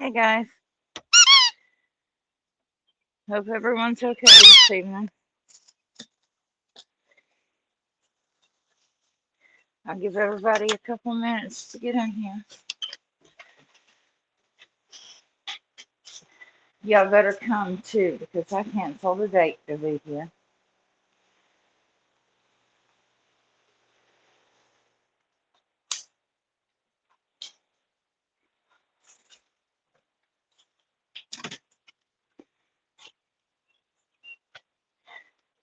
Hey guys, hope everyone's okay this evening. I'll give everybody a couple minutes to get in here. Y'all better come too because I canceled the date to be here.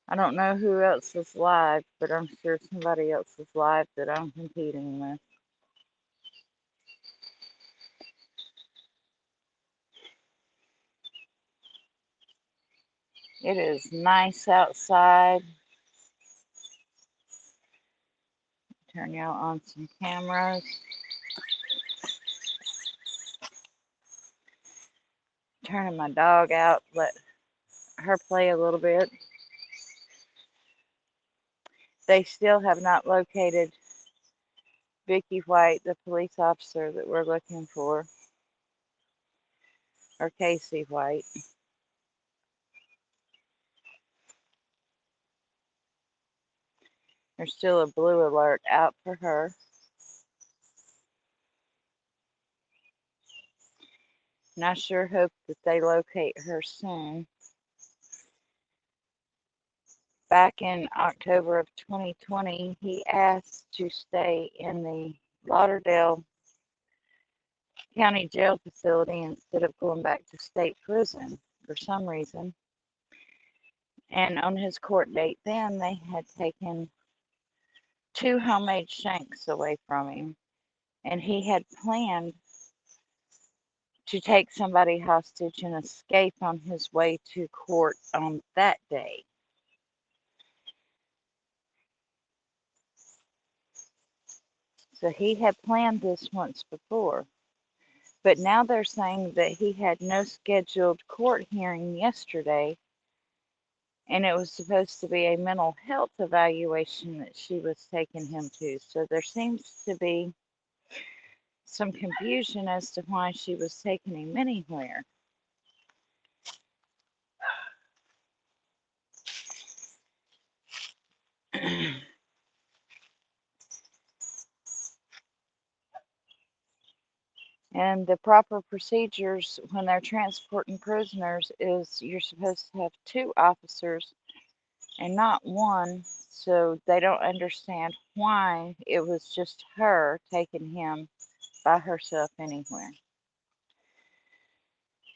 I don't know who else is live, but I'm sure somebody else is live that I'm competing with. It is nice outside. Turn y'all on some cameras. Turning my dog out, let her play a little bit. They still have not located Vicky White, the police officer that we're looking for, or Casey White. There's still a blue alert out for her. And I sure hope that they locate her soon. Back in October of 2020, he asked to stay in the Lauderdale County Jail facility instead of going back to state prison for some reason. And on his court date then, they had taken 2 homemade shanks away from him. And he had planned to take somebody hostage and escape on his way to court on that day. So he had planned this once before. But now they're saying that he had no scheduled court hearing yesterday, and it was supposed to be a mental health evaluation that she was taking him to. So there seems to be some confusion as to why she was taking him anywhere. And the proper procedures when they're transporting prisoners is you're supposed to have 2 officers and not 1. So they don't understand why it was just her taking him by herself anywhere.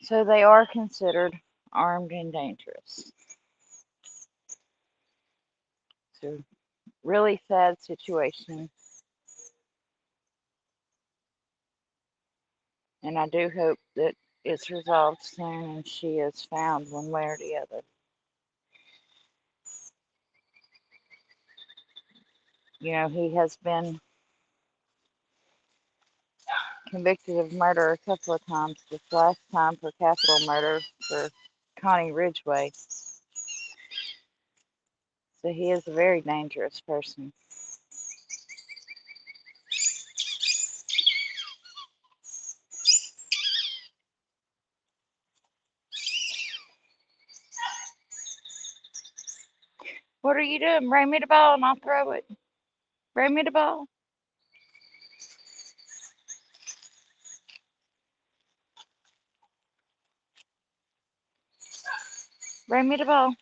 So they are considered armed and dangerous. So really sad situation. And I do hope that it's resolved soon and she is found one way or the other. You know, he has been convicted of murder a couple of times, this last time for capital murder for Connie Ridgway. So he is a very dangerous person. What are you doing? Bring me the ball and I'll throw it. Bring me the ball. Bring me the ball.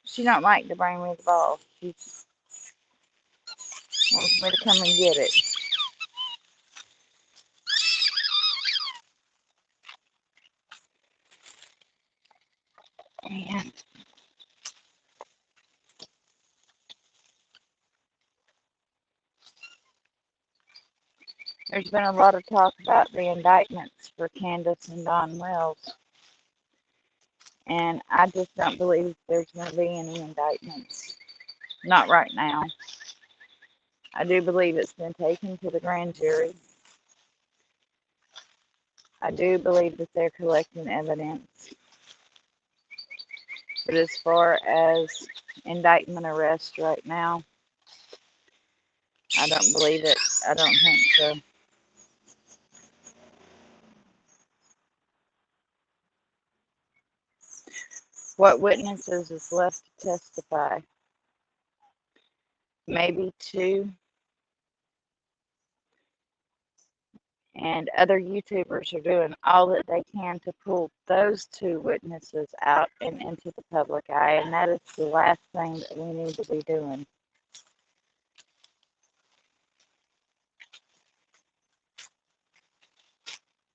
She don't like to bring me the ball. She wants me to come and get it. Yeah. There's been a lot of talk about the indictments for Candace and Don Wells. And I just don't believe there's going to be any indictments. Not right now. I do believe it's been taken to the grand jury. I do believe that they're collecting evidence. But as far as indictment arrest right now, I don't believe it. I don't think so. What witnesses is left to testify? Maybe two. And other YouTubers are doing all that they can to pull those two witnesses out and into the public eye. And that is the last thing that we need to be doing.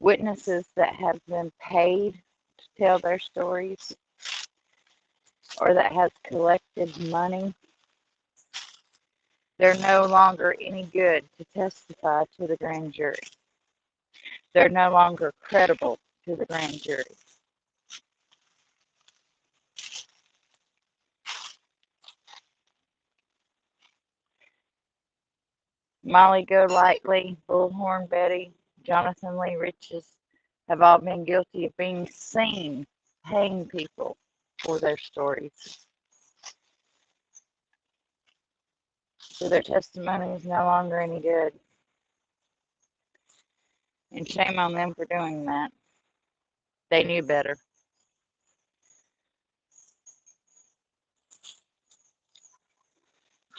Witnesses that have been paid to tell their stories or that has collected money, they're no longer any good to testify to the grand jury. They're no longer credible to the grand jury. Molly Golightly, Bullhorn Betty, Jonathan Lee Riches have all been guilty of being seen paying people for their stories. So their testimony is no longer any good. And shame on them for doing that. They knew better.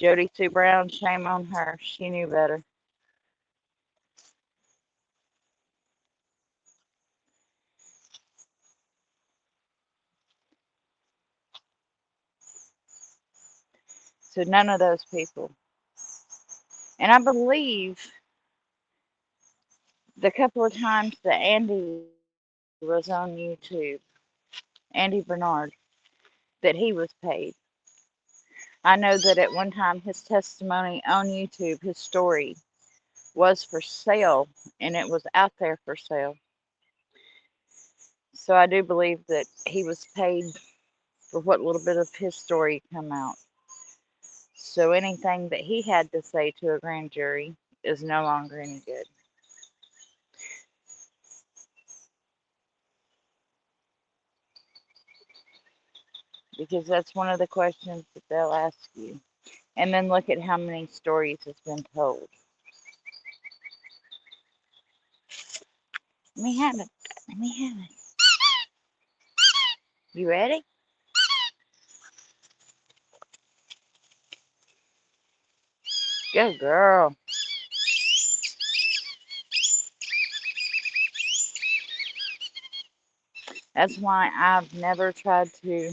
Jody Sue Brown, shame on her. She knew better. So none of those people. And I believe the couple of times that Andy was on YouTube, Andy Bernard, that he was paid. I know that at one time his testimony on YouTube, his story, was for sale and it was out there for sale. So I do believe that he was paid for what little bit of his story come out. So anything that he had to say to a grand jury is no longer any good. Because that's one of the questions that they'll ask you. And then look at how many stories has been told. Let me have it. Let me have it. You ready? Good girl. That's why I've never tried to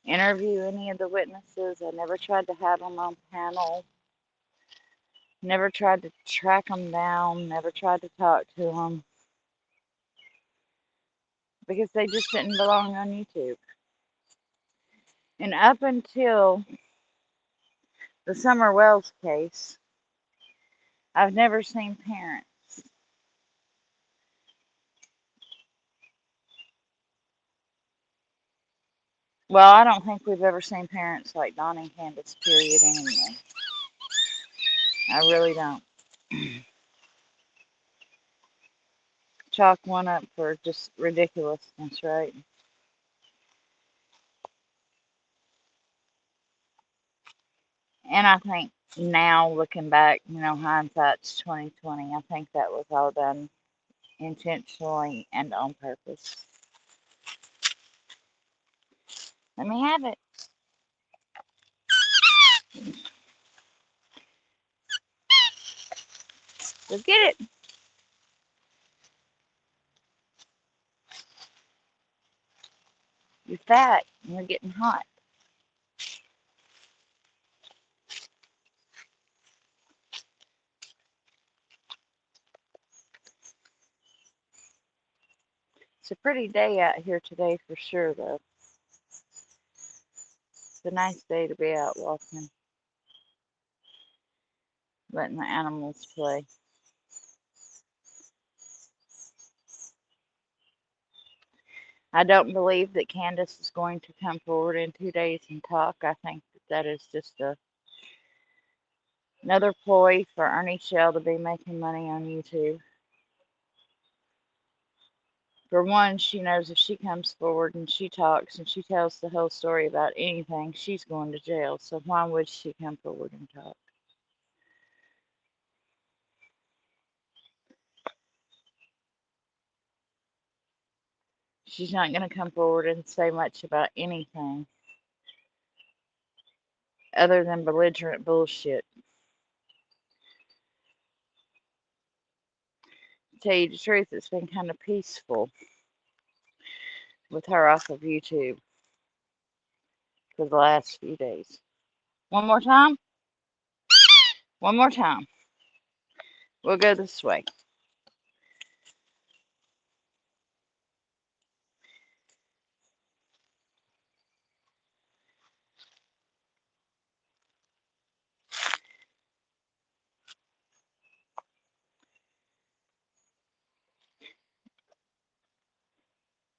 interview any of the witnesses. I never tried to have them on panel. Never tried to track them down. Never tried to talk to them. Because they just didn't belong on YouTube. And up until the Summer Wells case, I've never seen parents. Well, I don't think we've ever seen parents like Don and Candace, period, anyway. I really don't. Chalk one up for just ridiculousness, right? And I think now, looking back, hindsight's 2020. I think that was all done intentionally and on purpose. Let me have it. Go get it. You're fat and you're getting hot. It's a pretty day out here today for sure, though. It's a nice day to be out walking, letting the animals play. I don't believe that Candace is going to come forward in 2 days and talk. I think that is just another ploy for Ernie Shell to be making money on YouTube. For one, she knows if she comes forward and she talks and she tells the whole story about anything, she's going to jail. So why would she come forward and talk? She's not going to come forward and say much about anything other than belligerent bullshit. To tell you the truth, it's been kind of peaceful with her off of YouTube for the last few days. One more time? One more time. We'll go this way.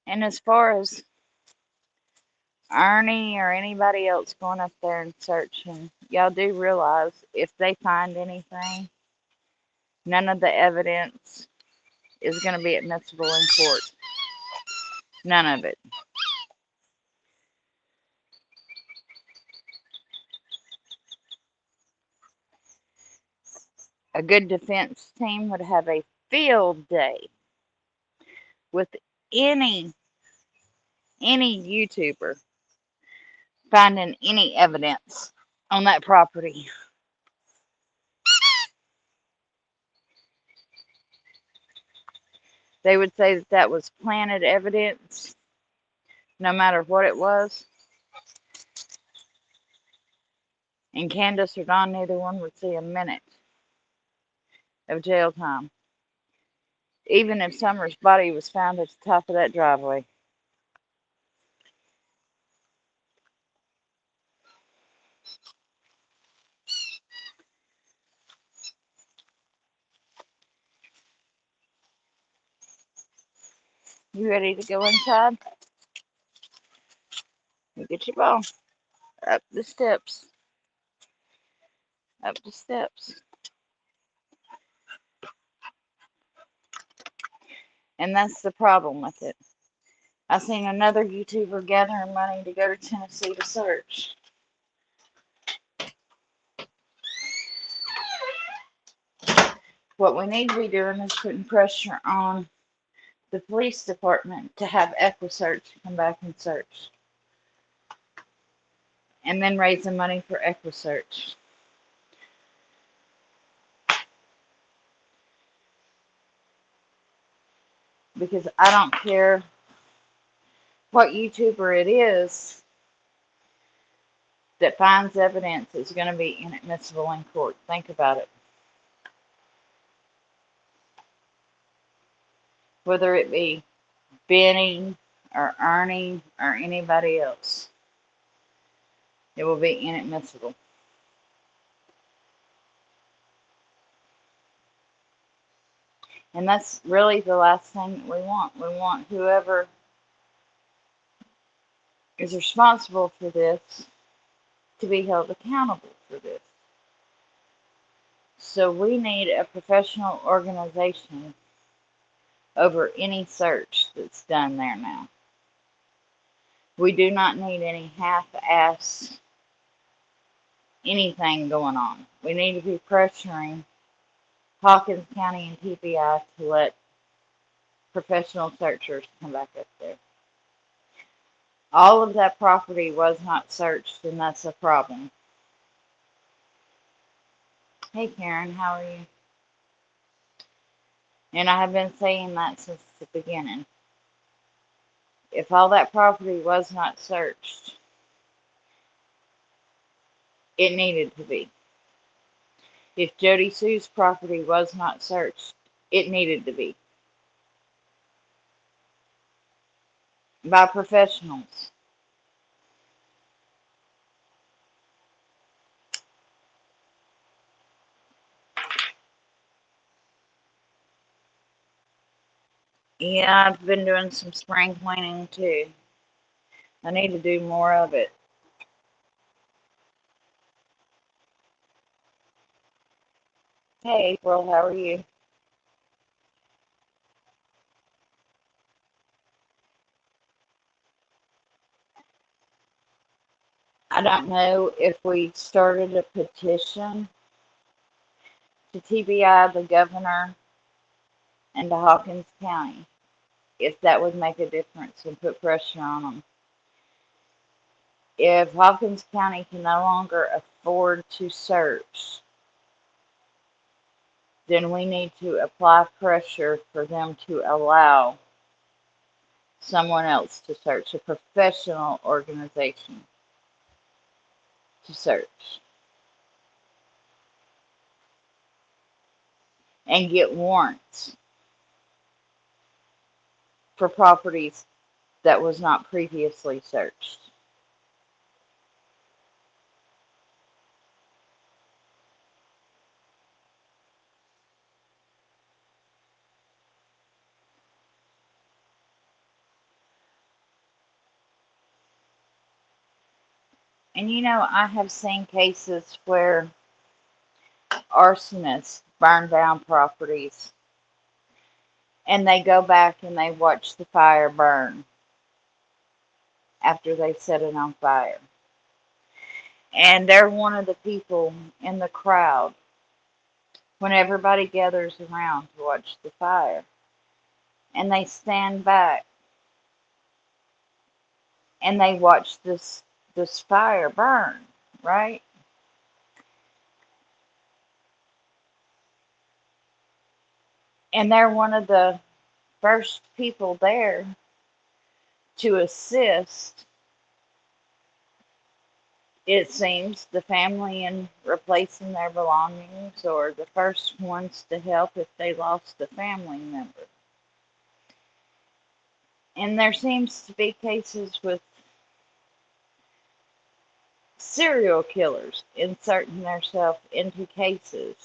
And as far as Ernie or anybody else going up there and searching, y'all do realize if they find anything, none of the evidence is going to be admissible in court. None of it. A good defense team would have a field day with any YouTuber finding any evidence on that property. They would say that that was planted evidence, no matter what it was. And Candace or Don, neither one would see a minute of jail time, even if Summer's body was found at the top of that driveway. You ready to go inside? You get your ball. Up the steps. Up the steps. And that's the problem with it. I seen another YouTuber gathering money to go to Tennessee to search. What we need to be doing is putting pressure on the police department to have EquiSearch come back and search. And then raising money for EquiSearch. Because I don't care what YouTuber it is that finds evidence that's going to be inadmissible in court. Think about it. Whether it be Benny or Ernie or anybody else, it will be inadmissible. And that's really the last thing that we want. We want whoever is responsible for this to be held accountable for this. So we need a professional organization over any search that's done there now. We do not need any half-ass anything going on. We need to be pressuring Hawkins County and TBI to let professional searchers come back up there. All of that property was not searched, and that's a problem. Hey Karen, how are you? And I have been saying that since the beginning. If all that property was not searched, it needed to be. If Jody Sue's property was not searched, it needed to be. By professionals. Yeah, I've been doing some spring cleaning too. I need to do more of it. Hey April, how are you? I don't know if we started a petition to TBI, the governor, and to Hawkins County if that would make a difference and put pressure on them. If Hawkins County can no longer afford to search, then we need to apply pressure for them to allow someone else to search, a professional organization to search, and get warrants for properties that was not previously searched. And I have seen cases where arsonists burn down properties and they go back and they watch the fire burn after they set it on fire. And they're one of the people in the crowd when everybody gathers around to watch the fire. And they stand back and they watch this fire burn, right? And they're one of the first people there to assist, it seems, the family in replacing their belongings, or the first ones to help if they lost a family member. And there seems to be cases with serial killers inserting themselves into cases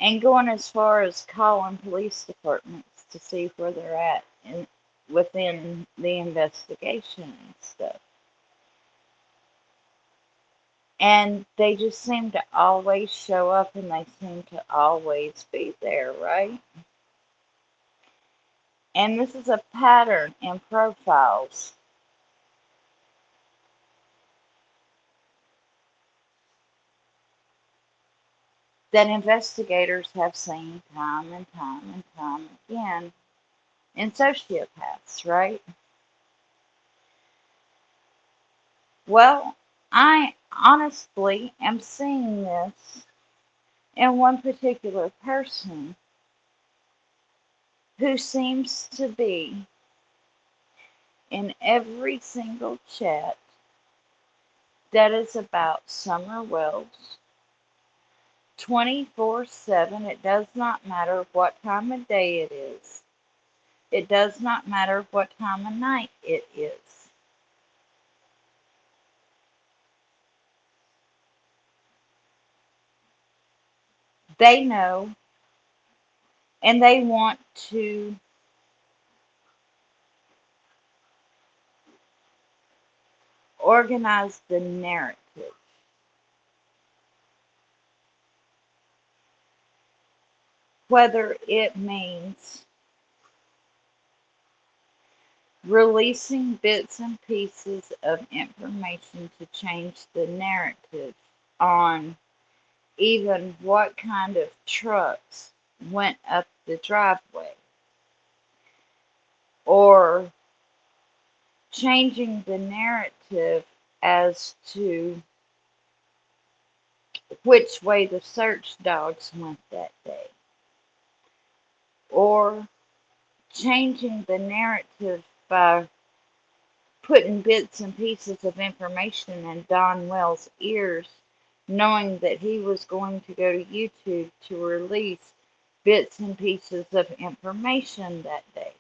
and going as far as calling police departments to see where they're at within the investigation and stuff. And they just seem to always show up and they seem to always be there, right? And this is a pattern in profiles that investigators have seen time and time and time again in sociopaths, right? Well, I honestly am seeing this in one particular person who seems to be in every single chat that is about Summer Wells 24/7. It does not matter what time of day it is. It does not matter what time of night it is. They know and they want to organize the narrative. Whether it means releasing bits and pieces of information to change the narrative on even what kind of trucks went up the driveway, or changing the narrative as to which way the search dogs went that day, or changing the narrative by putting bits and pieces of information in Don Wells' ears, knowing that he was going to go to YouTube to release bits and pieces of information that day.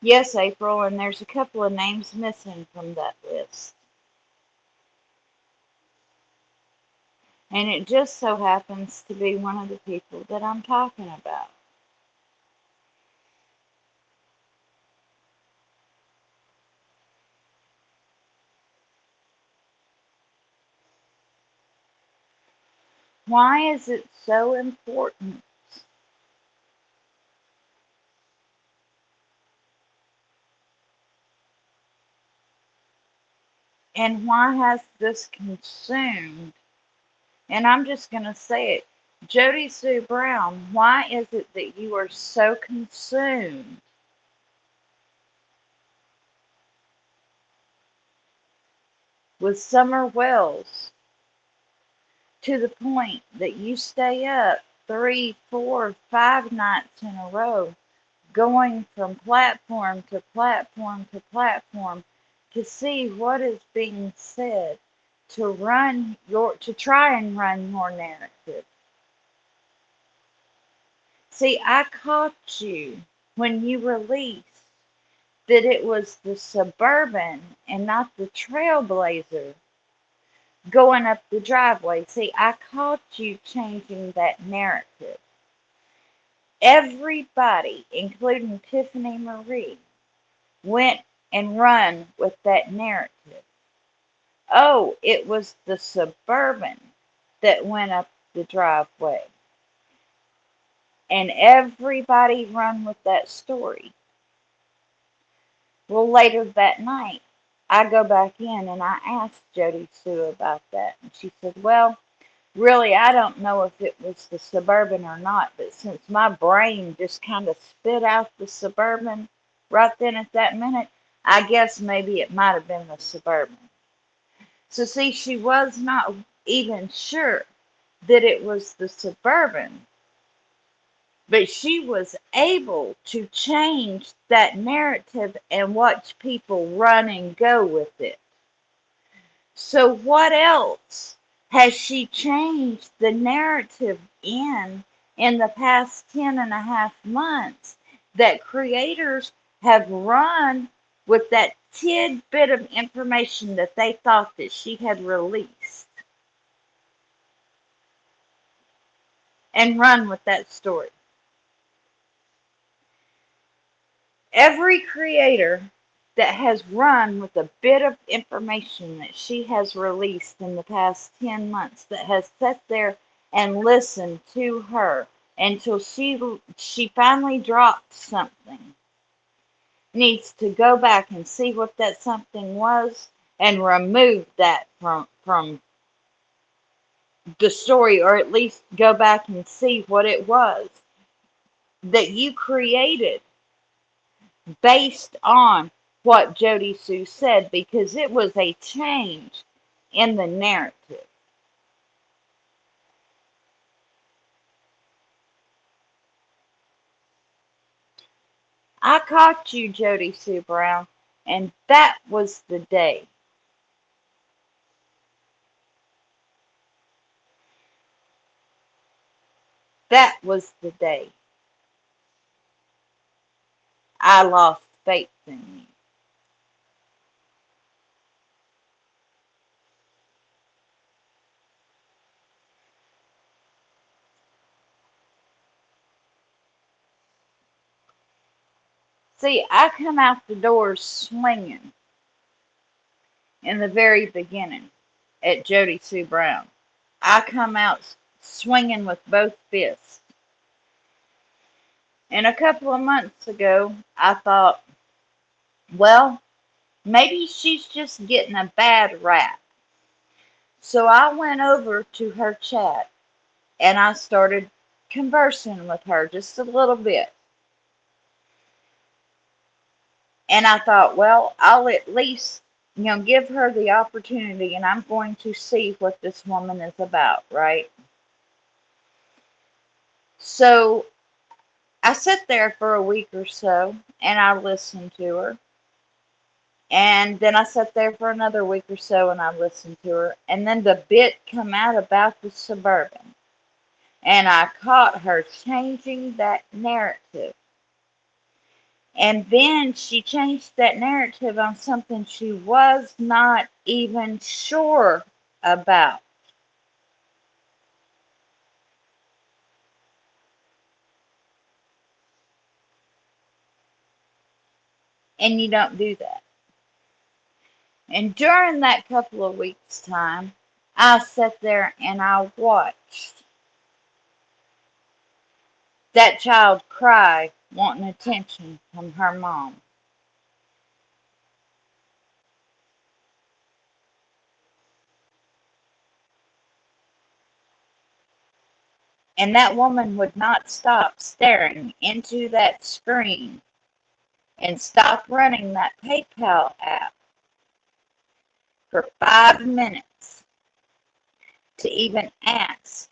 Yes, April, and there's a couple of names missing from that list. And it just so happens to be one of the people that I'm talking about. Why is it so important And why has this consumed? And I'm just going to say it. Jody Sue Brown, why is it that you are so consumed with Summer Wells to the point that you stay up 3, 4, 5 nights in a row, going from platform to platform to platform to see what is being said, to try and run your narrative? See, I caught you when you released that it was the suburban and not the trailblazer going up the driveway. See, I caught you changing that narrative. Everybody, including Tiffany Marie, went and run with that narrative. Oh, it was the suburban that went up the driveway. And everybody run with that story. Well, later that night, I go back in and I asked Jody Sue about that. And she said, well, really, I don't know if it was the suburban or not, but since my brain just kind of spit out the suburban right then at that minute, I guess maybe it might have been the suburban. So, see, she was not even sure that it was the suburban, but she was able to change that narrative and watch people run and go with it. So, what else has she changed the narrative in the past 10.5 months that creators have run with that tidbit of information that they thought that she had released and run with that story? Every creator that has run with a bit of information that she has released in the past 10 months, that has sat there and listened to her until she finally dropped something, needs to go back and see what that something was and remove that from the story, or at least go back and see what it was that you created based on what Jody Sue said, because it was a change in the narrative. I caught you, Jody Sue Brown, and that was the day. That was the day I lost faith in you. See, I come out the door swinging in the very beginning at Jody Sue Brown. I come out swinging with both fists. And a couple of months ago, I thought, well, maybe she's just getting a bad rap. So I went over to her chat and I started conversing with her just a little bit. And I thought, well, I'll at least, give her the opportunity and I'm going to see what this woman is about, right? So I sat there for a week or so and I listened to her. And then I sat there for another week or so and I listened to her. And then the bit come out about the suburban. And I caught her changing that narrative. And then she changed that narrative on something she was not even sure about. And you don't do that. And during that couple of weeks' time, I sat there and I watched that child cry, wanting attention from her mom. And that woman would not stop staring into that screen and stop running that PayPal app for 5 minutes to even ask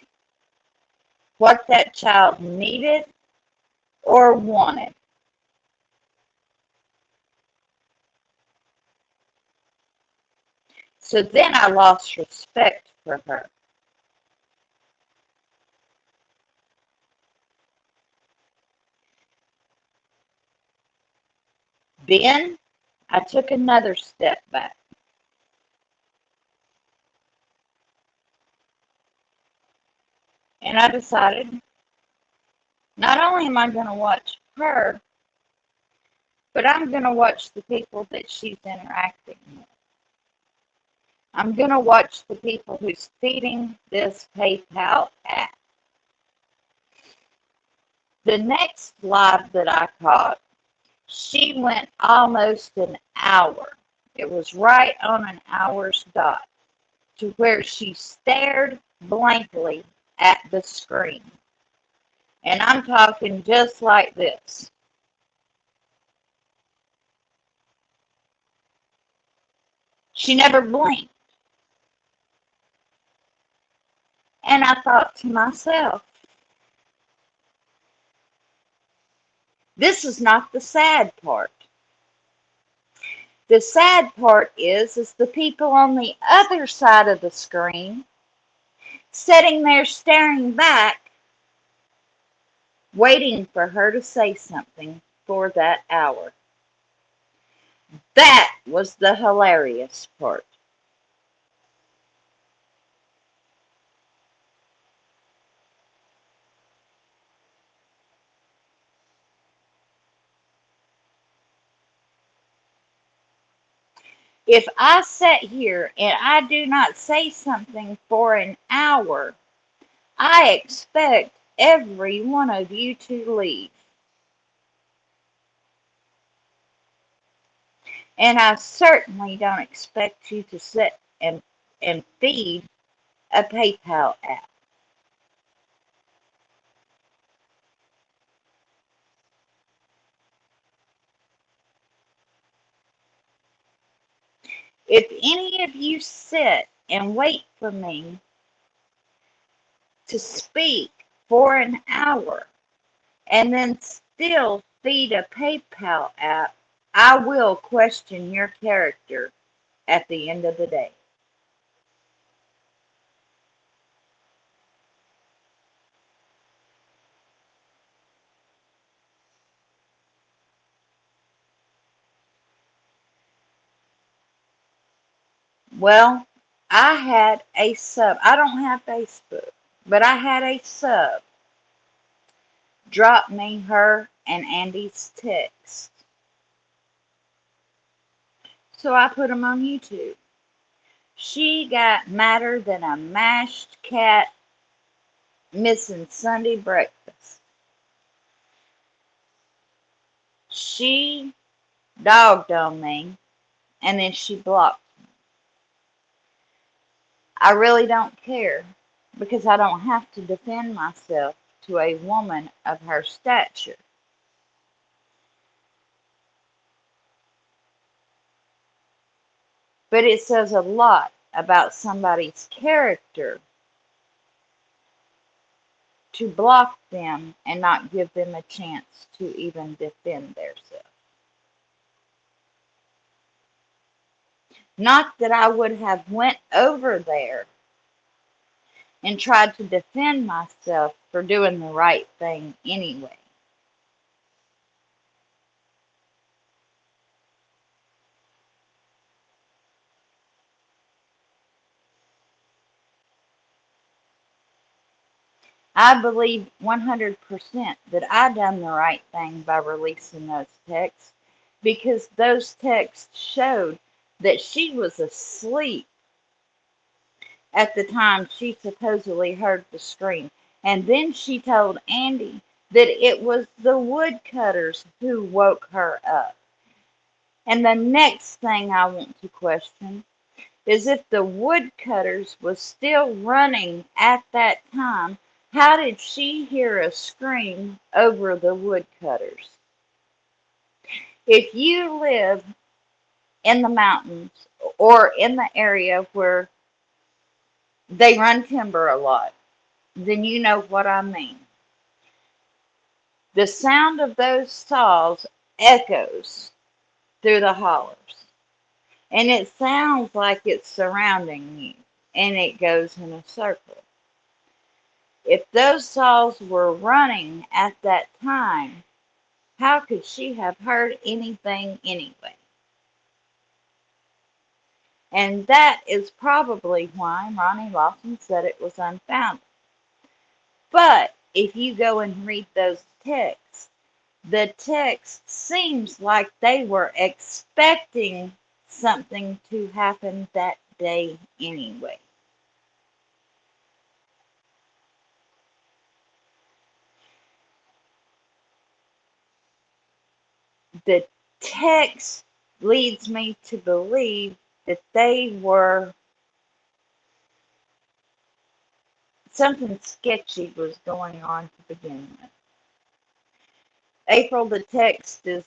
what that child needed or wanted. So then I lost respect for her. Then I took another step back. And I decided not only am I going to watch her, but I'm going to watch the people that she's interacting with. I'm going to watch the people who's feeding this PayPal app. The next live that I caught, she went almost an hour. It was right on an hour's dot to where she stared blankly at the screen. And I'm talking just like this. She never blinked. And I thought to myself, this is not the sad part. The sad part is the people on the other side of the screen sitting there staring back, waiting for her to say something for that hour. That was the hilarious part. If I sit here and I do not say something for an hour, I expect every one of you to leave. And I certainly don't expect you to sit and feed a PayPal app. If any of you sit and wait for me to speak for an hour and then still feed a PayPal app, I will question your character at the end of the day. Well, I had a sub. I don't have Facebook, but I had a sub drop me her and Andy's text. So I put them on YouTube. She got madder than a mashed cat missing Sunday breakfast. She dogged on me and then she blocked me. I really don't care because I don't have to defend myself to a woman of her stature. But it says a lot about somebody's character to block them and not give them a chance to even defend themselves. Not that I would have went over there and tried to defend myself for doing the right thing anyway. I believe 100% that I done the right thing by releasing those texts because those texts showed that she was asleep at the time she supposedly heard the scream. And then she told Andy that it was the woodcutters who woke her up. And the next thing I want to question is if the woodcutters was still running at that time, How did she hear a scream over the woodcutters? If you live in the mountains or in the area where they run timber a lot, then you know what I mean. The sound of those saws echoes through the hollers, and it sounds like it's surrounding you, and it goes in a circle. If those saws were running at that time, how could she have heard anything anyway? And that is probably why Ronnie Lawson said it was unfounded. But if you go and read those texts, the text seems like they were expecting something to happen that day anyway. The text leads me to believe that they were something sketchy was going on to begin with. April, the text is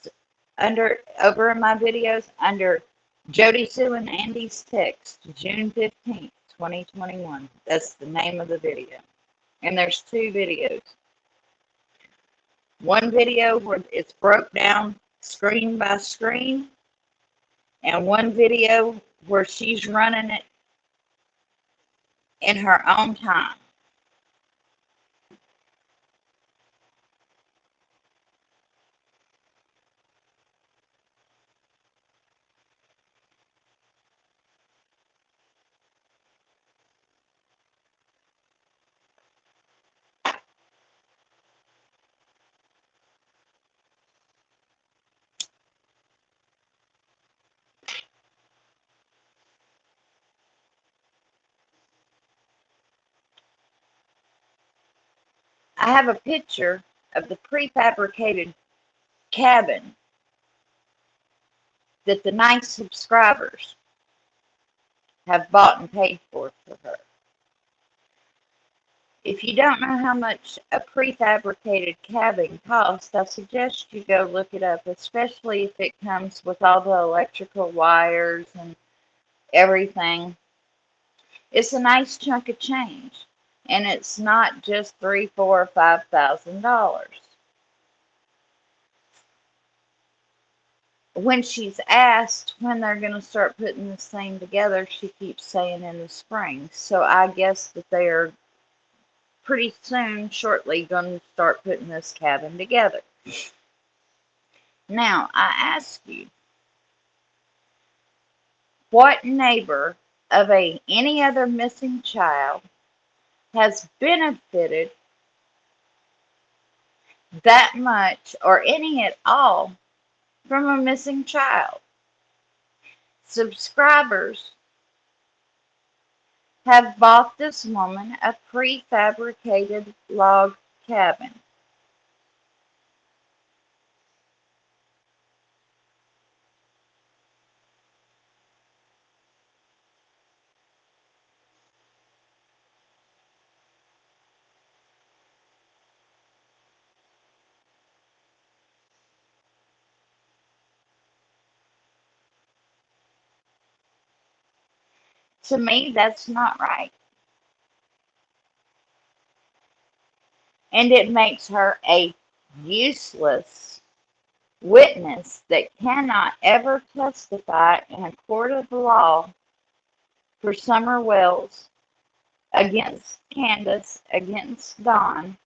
over in my videos under Jody Sue and Andy's text, June 15th, 2021. That's the name of the video. And there's two videos. One video where it's broke down screen by screen, and one video where she's running it in her own time. I have a picture of the prefabricated cabin that the nice subscribers have bought and paid for her. If you don't know how much a prefabricated cabin costs, I suggest you go look it up, especially if it comes with all the electrical wires and everything. It's a nice chunk of change, and it's not just $3,000, $4,000, or $5,000. When she's asked when they're going to start putting this thing together, she keeps saying in the spring. So I guess that they are pretty soon, shortly, going to start putting this cabin together. Now, I ask you, what neighbor of any other missing child has benefited that much or any at all from a missing child? Subscribers have bought this woman a prefabricated log cabin. To me, that's not right. And it makes her a useless witness that cannot ever testify in a court of law for Summer Wells against Candace, against Dawn.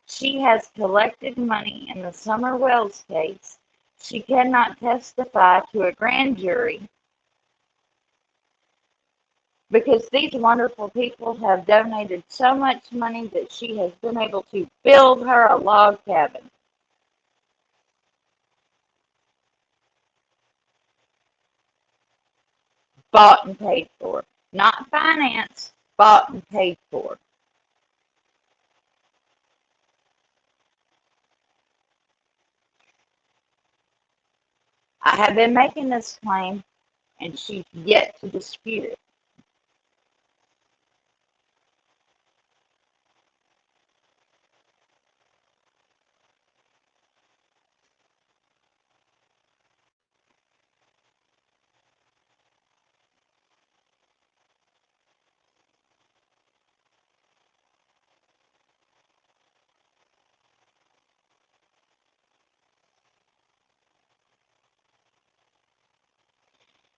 She has collected money in the Summer Wells case. She cannot testify to a grand jury because these wonderful people have donated so much money that she has been able to build her a log cabin. Bought and paid for. Not financed, bought and paid for. I have been making this claim, and she's yet to dispute it.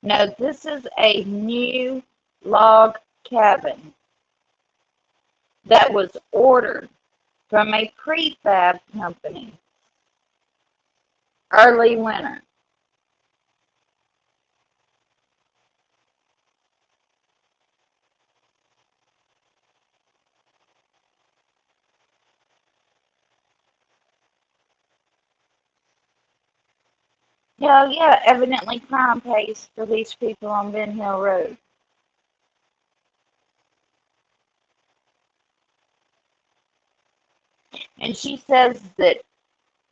No, this is a new log cabin that was ordered from a prefab company early winter. Hell yeah, evidently crime pays for these people on Ben Hill Road. And she says that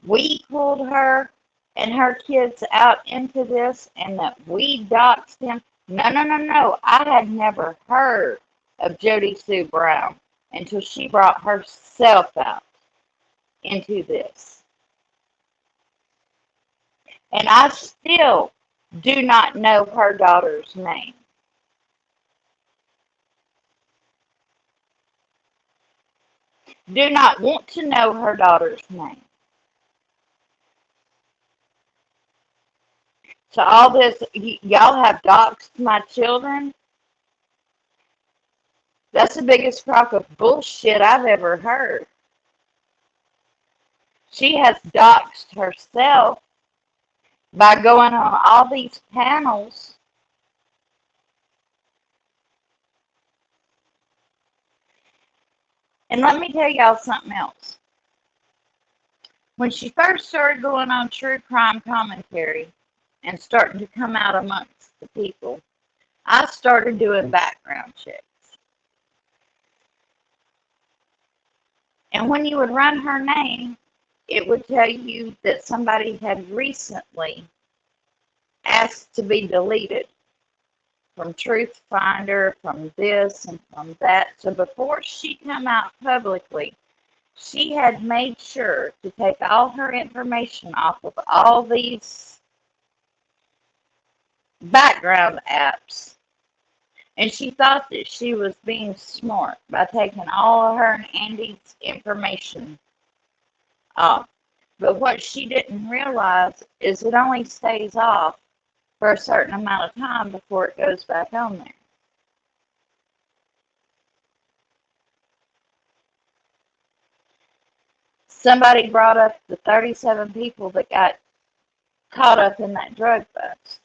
we pulled her and her kids out into this and that we doxed them. No, no, no, no. I had never heard of Jody Sue Brown until she brought herself out into this. And I still do not know her daughter's name. Do not want to know her daughter's name. So all this, y'all have doxed my children. That's the biggest crock of bullshit I've ever heard. She has doxed herself by going on all these panels. And let me tell y'all something else. When she first started going on true crime commentary and starting to come out amongst the people, I started doing background checks. And when you would run her name, it would tell you that somebody had recently asked to be deleted from Truth Finder, from this and from that. So before she come out publicly, she had made sure to take all her information off of all these background apps. And she thought that she was being smart by taking all of her and Andy's information off. But what she didn't realize is it only stays off for a certain amount of time before it goes back on there. Somebody brought up the 37 people that got caught up in that drug bust.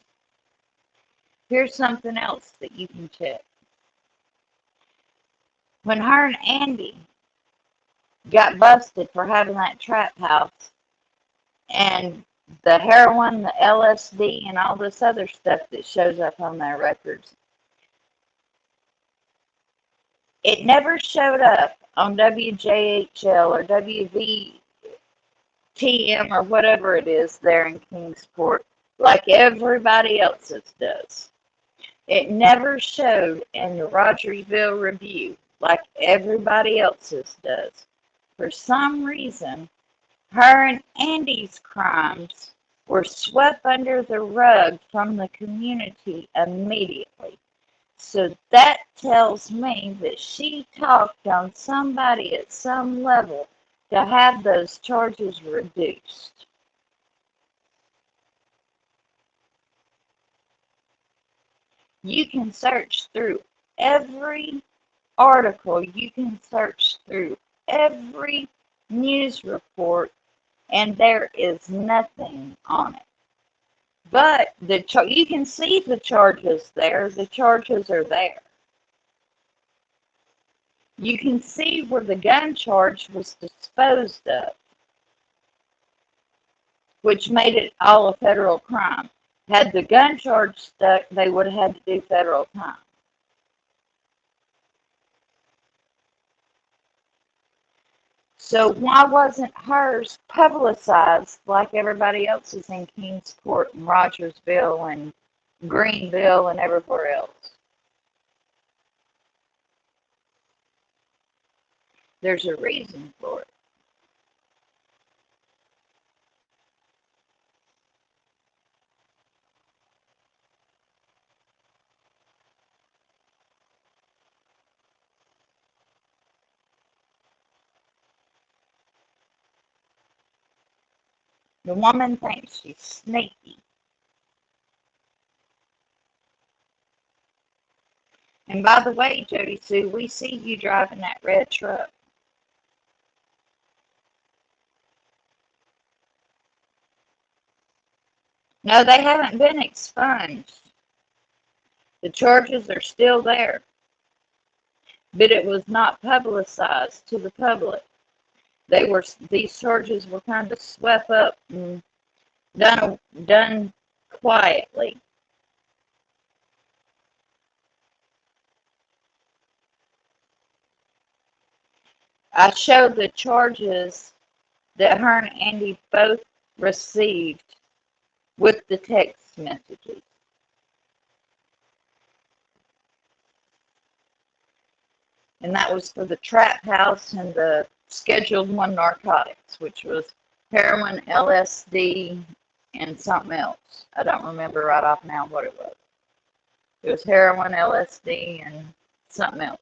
Here's something else that you can check. When her and Andy got busted for having that trap house and the heroin, the LSD, and all this other stuff that shows up on their records, it never showed up on WJHL or WVTM or whatever it is there in Kingsport like everybody else's does. It never showed in the Rogersville Review like everybody else's does. For some reason, her and Andy's crimes were swept under the rug from the community immediately. So that tells me that she talked on somebody at some level to have those charges reduced. You can search through every article, you can search through every news report, and there is nothing on it. But you can see the charges there. The charges are there. You can see where the gun charge was disposed of, which made it all a federal crime. Had the gun charge stuck, they would have had to do federal time. So why wasn't hers publicized like everybody else's in Kingsport and Rogersville and Greenville and everywhere else? There's a reason for it. The woman thinks she's sneaky. And by the way, Jody Sue, we see you driving that red truck. No, they haven't been expunged. The charges are still there, but it was not publicized to the public. These charges were kind of swept up and done quietly. I showed the charges that her and Andy both received with the text messages. And that was for the trap house and the Scheduled 1 narcotics, which was heroin, LSD, and something else. I don't remember right off now what it was. It was heroin, LSD, and something else.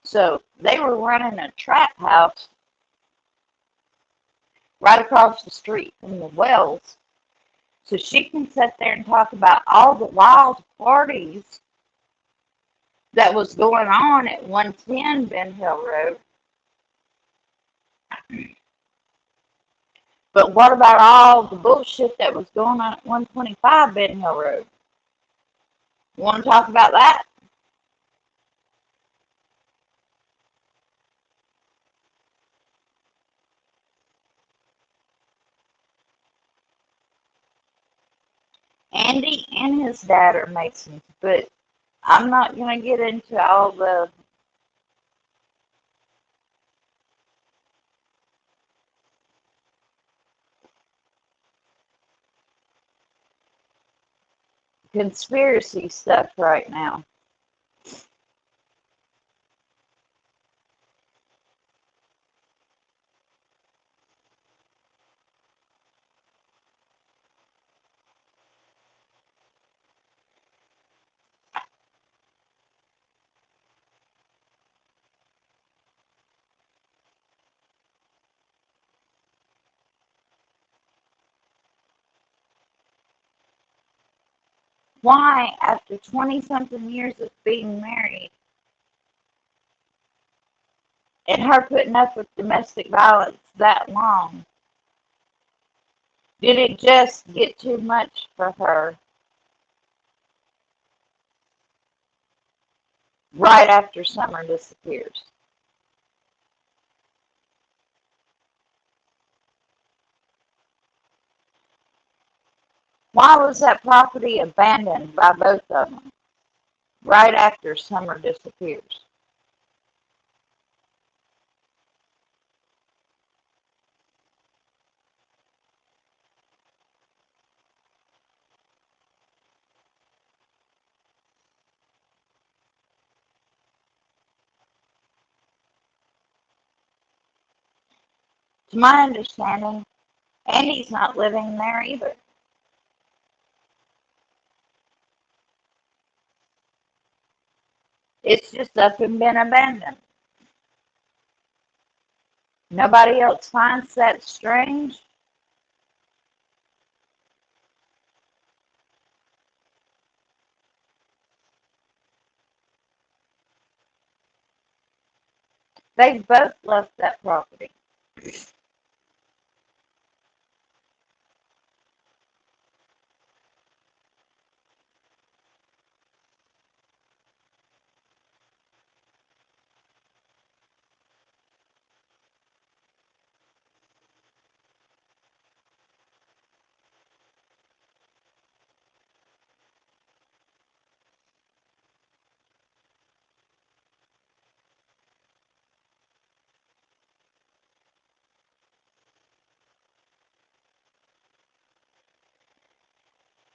So they were running a trap house right across the street from the Wells. So she can sit there and talk about all the wild parties that was going on at 110 Ben Hill Road. But what about all the bullshit that was going on at 125 Ben Hill Road? You want to talk about that? Andy and his dad are Masons, but I'm not going to get into all the conspiracy stuff right now. Why, after 20 something years of being married and her putting up with domestic violence that long, did it just get too much for her right after Summer disappears? Why was that property abandoned by both of them right after Summer disappears? To my understanding, Andy's not living there either. It's just up and been abandoned. Nobody else finds that strange. They both left that property.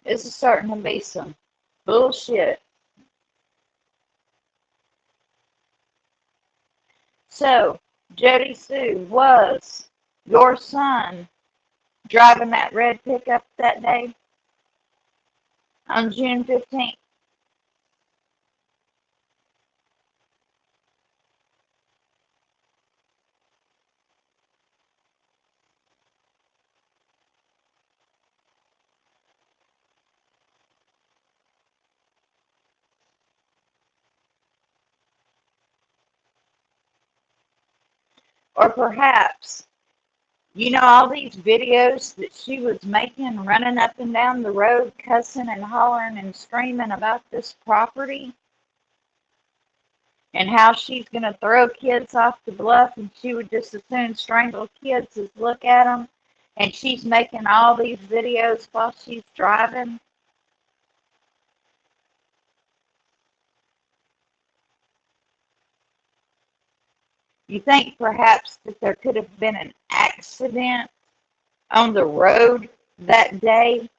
This is starting to be some bullshit. So, Jody Sue, was your son driving that red pickup that day on June 15th? Or perhaps, all these videos that she was making running up and down the road, cussing and hollering and screaming about this property and how she's going to throw kids off the bluff and she would just as soon strangle kids as look at them. And she's making all these videos while she's driving. You think perhaps that there could have been an accident on the road that day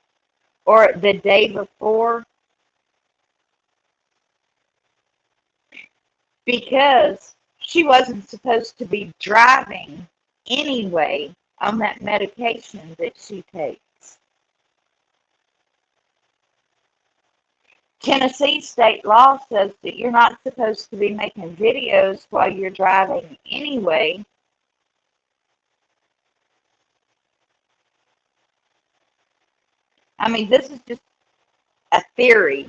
or the day before? Because she wasn't supposed to be driving anyway on that medication that she takes. Tennessee state law says that you're not supposed to be making videos while you're driving anyway. I mean, this is just a theory.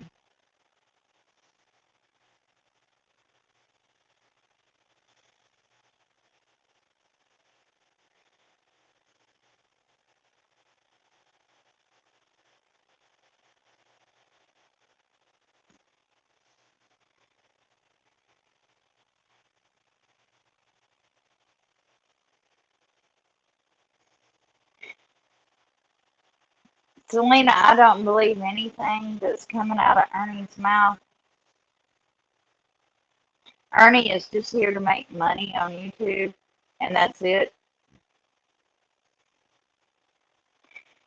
Selena, I don't believe anything that's coming out of Ernie's mouth. Ernie is just here to make money on YouTube, and that's it.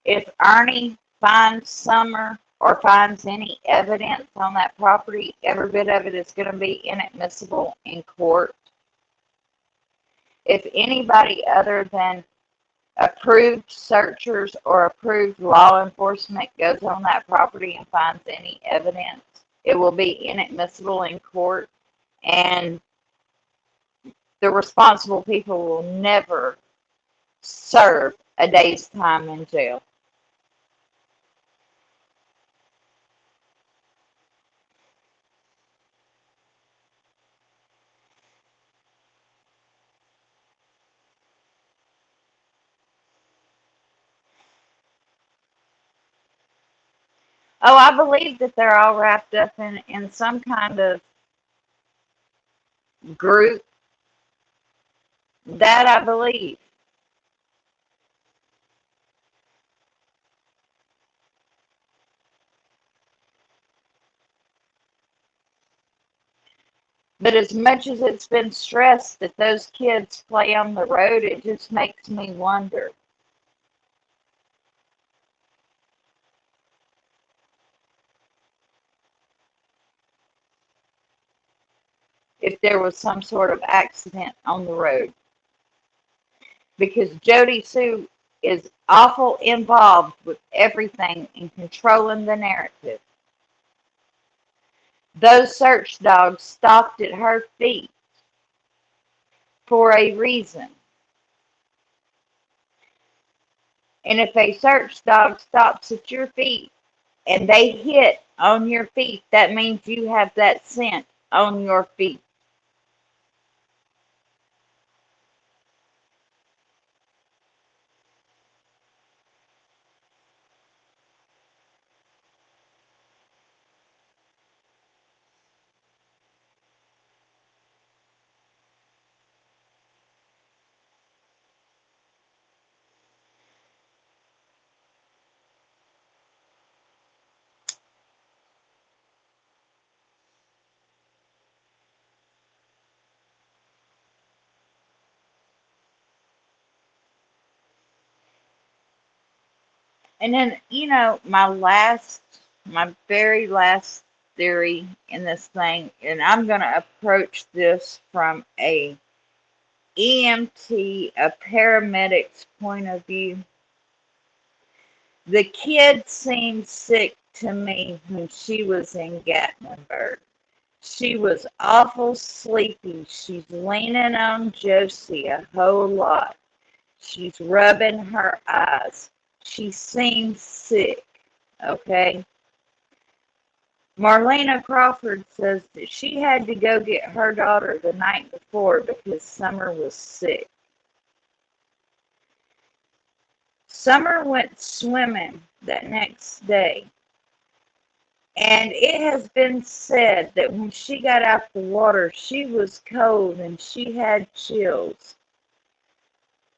If Ernie finds Summer or finds any evidence on that property, every bit of it is going to be inadmissible in court. If anybody other than approved searchers or approved law enforcement goes on that property and finds any evidence, it will be inadmissible in court, and the responsible people will never serve a day's time in jail. Oh, I believe that they're all wrapped up in some kind of group. That I believe. But as much as it's been stressed that those kids play on the road, it just makes me wonder. If there was some sort of accident on the road. Because Jody Sue is awful involved with everything in controlling the narrative. Those search dogs stopped at her feet for a reason. And if a search dog stops at your feet and they hit on your feet, that means you have that scent on your feet. And then, my very last theory in this thing, and I'm going to approach this from a EMT, a paramedic's point of view, the kid seemed sick to me when she was in Gatlinburg. She was awful sleepy. She's leaning on Josie a whole lot. She's rubbing her eyes. She seems sick. Okay. Marlena Crawford says that she had to go get her daughter the night before because Summer was sick. Summer went swimming that next day. And it has been said that when she got out the water, she was cold and she had chills.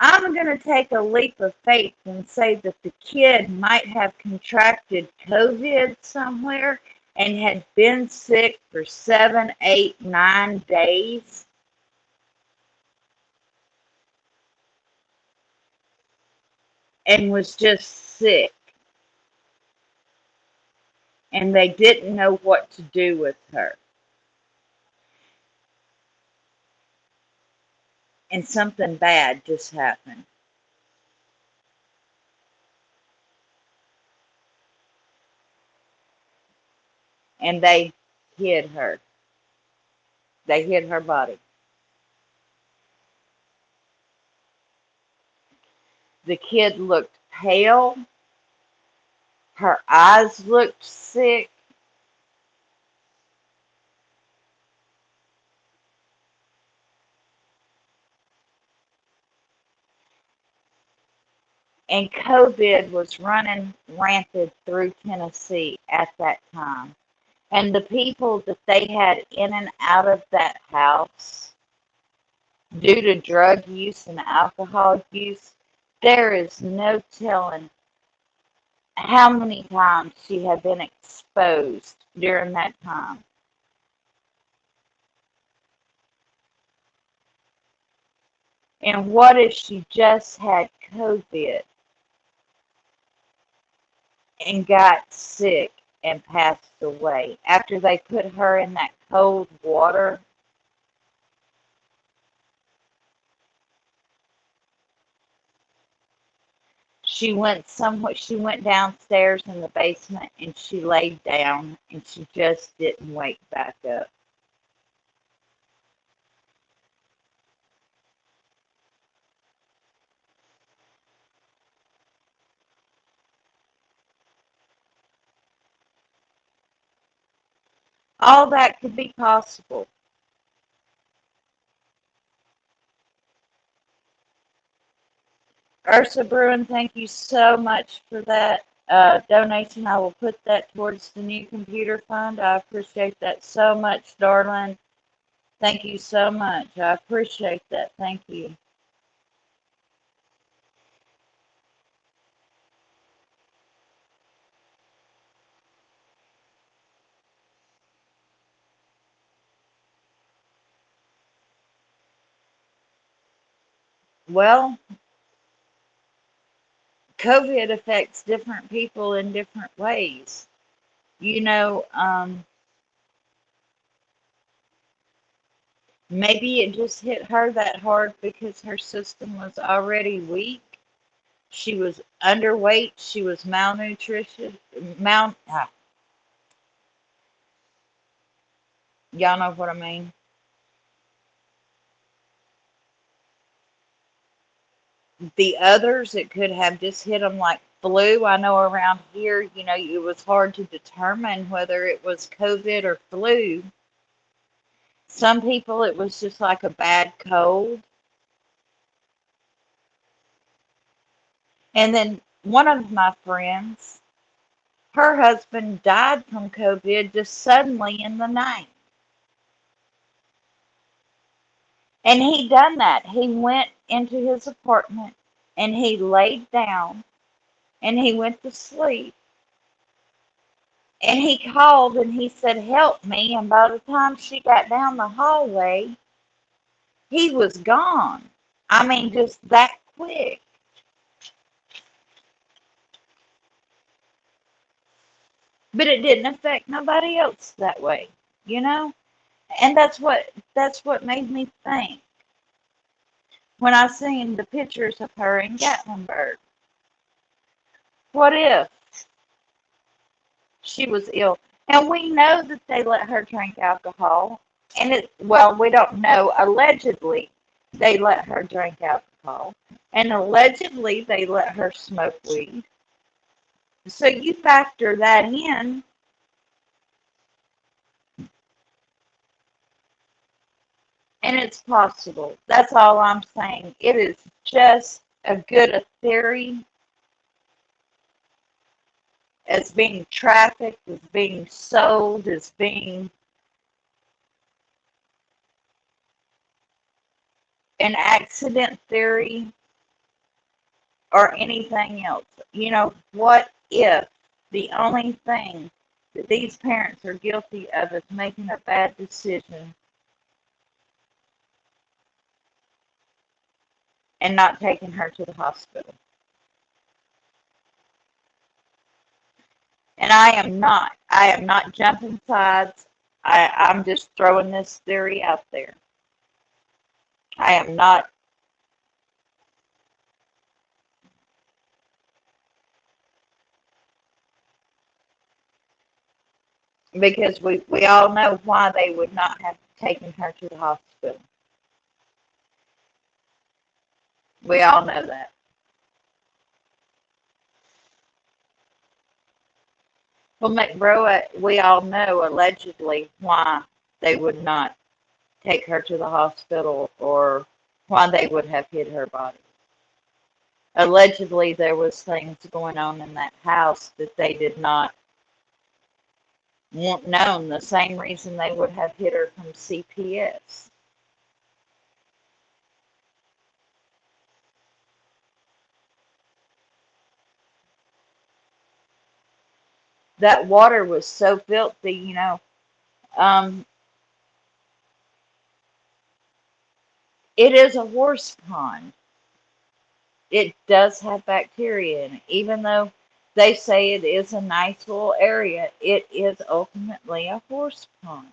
I'm going to take a leap of faith and say that the kid might have contracted COVID somewhere and had been sick for 7, 8, 9 days. And was just sick. And they didn't know what to do with her. And something bad just happened. And they hid her. They hid her body. The kid looked pale. Her eyes looked sick. And COVID was running rampant through Tennessee at that time. And the people that they had in and out of that house due to drug use and alcohol use, there is no telling how many times she had been exposed during that time. And what if she just had COVID and got sick and passed away after they put her in that cold water? She went downstairs in the basement and she laid down and she just didn't wake back up. All that could be possible. Ursa Bruin, thank you so much for that donation. I will put that towards the new computer fund. I appreciate that so much, darling. Thank you so much. I appreciate that. Thank you. Well, COVID affects different people in different ways. You know, maybe it just hit her that hard because her system was already weak. She was underweight. She was malnutrition. Y'all know what I mean. The others, it could have just hit them like flu. I know around here, it was hard to determine whether it was COVID or flu. Some people, it was just like a bad cold. And then one of my friends, her husband died from COVID just suddenly in the night. And he done that. He went into his apartment and he laid down and he went to sleep. And he called and he said, "Help me." And by the time she got down the hallway, he was gone. I mean, just that quick. But it didn't affect nobody else that way, you know? And that's what made me think. when I seen the pictures of her in Gatlinburg. What if she was ill? And we know that they let her drink alcohol. And well, we don't know. Allegedly, they let her drink alcohol. And allegedly, they let her smoke weed. So you factor that in. And it's possible. That's all I'm saying. It is just as good a theory as being trafficked, as being sold, as being an accident theory or anything else. You know, what if the only thing that these parents are guilty of is making a bad decision and not taking her to the hospital? And I am not jumping sides. I'm just throwing this theory out there. I am not. Because we all know why they would not have taken her to the hospital. We all know that. Well, McBroa, we all know allegedly why they would not take her to the hospital or why they would have hid her body. Allegedly, there was things going on in that house that they did not want known. The same reason they would have hid her from CPS. That water was so filthy, you know. Um, it is a horse pond. It does have bacteria in it. Even though they say it is a nice little area, it is ultimately a horse pond.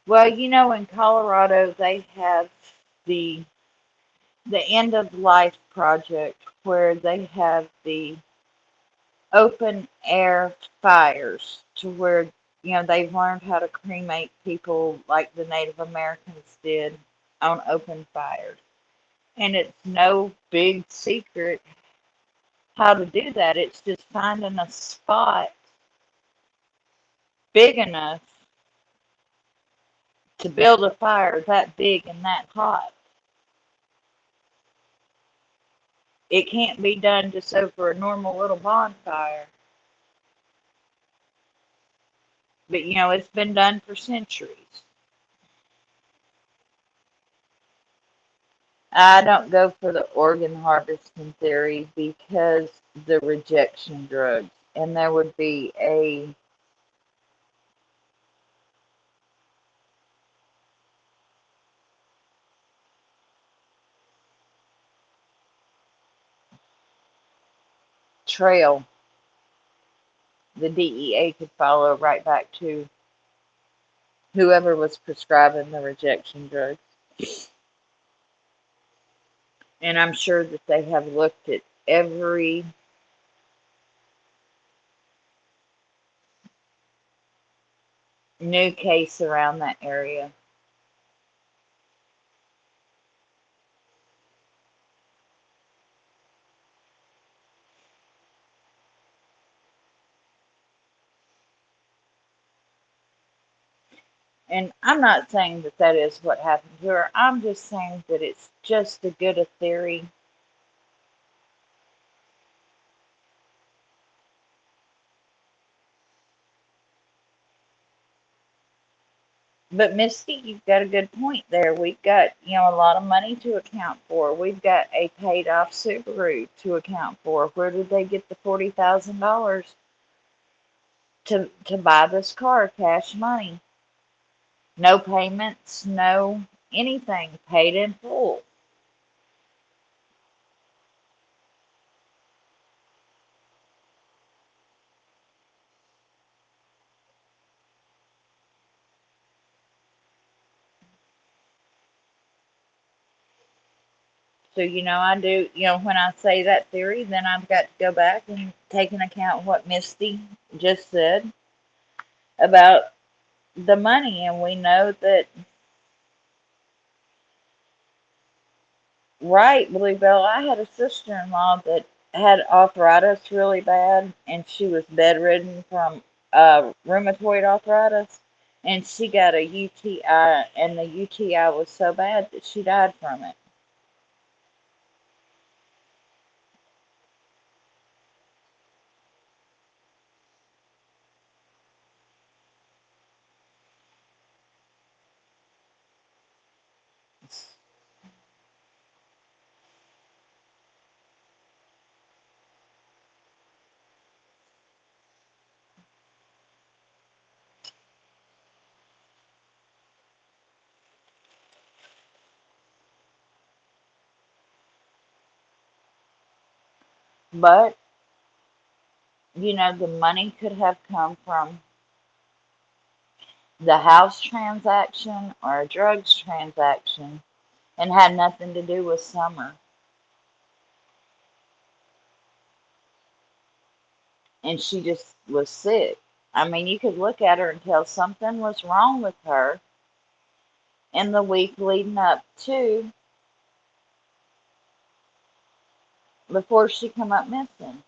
Well, you know, in Colorado, they have the the end of life project where they have the open air fires to where they've learned how to cremate people like the Native Americans did on open fires. And it's no big secret how to do that. It's just finding a spot big enough to build a fire that big and that hot. It can't be done just over a normal little bonfire. But it's been done for centuries. I don't go for the organ harvesting theory because the rejection drugs. And there would be a trail the DEA could follow right back to whoever was prescribing the rejection drugs. And I'm sure that they have looked at every new case around that area. And I'm not saying that that is what happened to her. I'm just saying that it's just as good a theory. But Misty, you've got a good point there. We've got, a lot of money to account for. We've got a paid off Subaru to account for. Where did they get the $40,000 to buy this car? Cash money. No payments, no anything. Paid in full. So, I do, when I say that theory, then I've got to go back and take into account what Misty just said about the money. And we know that, right, Bluebell, I had a sister in law that had arthritis really bad, and she was bedridden from rheumatoid arthritis. And she got a UTI, and the UTI was so bad that she died from it. But, the money could have come from the house transaction or a drugs transaction and had nothing to do with Summer. And she just was sick. I mean, you could look at her and tell something was wrong with her in the week leading up to before she come up missing.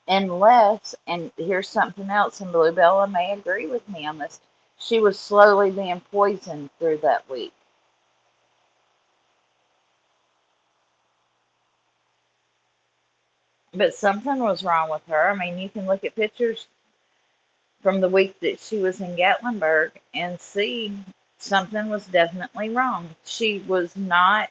Unless, and here's something else, and Bluebella may agree with me on this, she was slowly being poisoned through that week. But something was wrong with her. I mean, you can look at pictures from the week that she was in Gatlinburg and see something was definitely wrong. She was not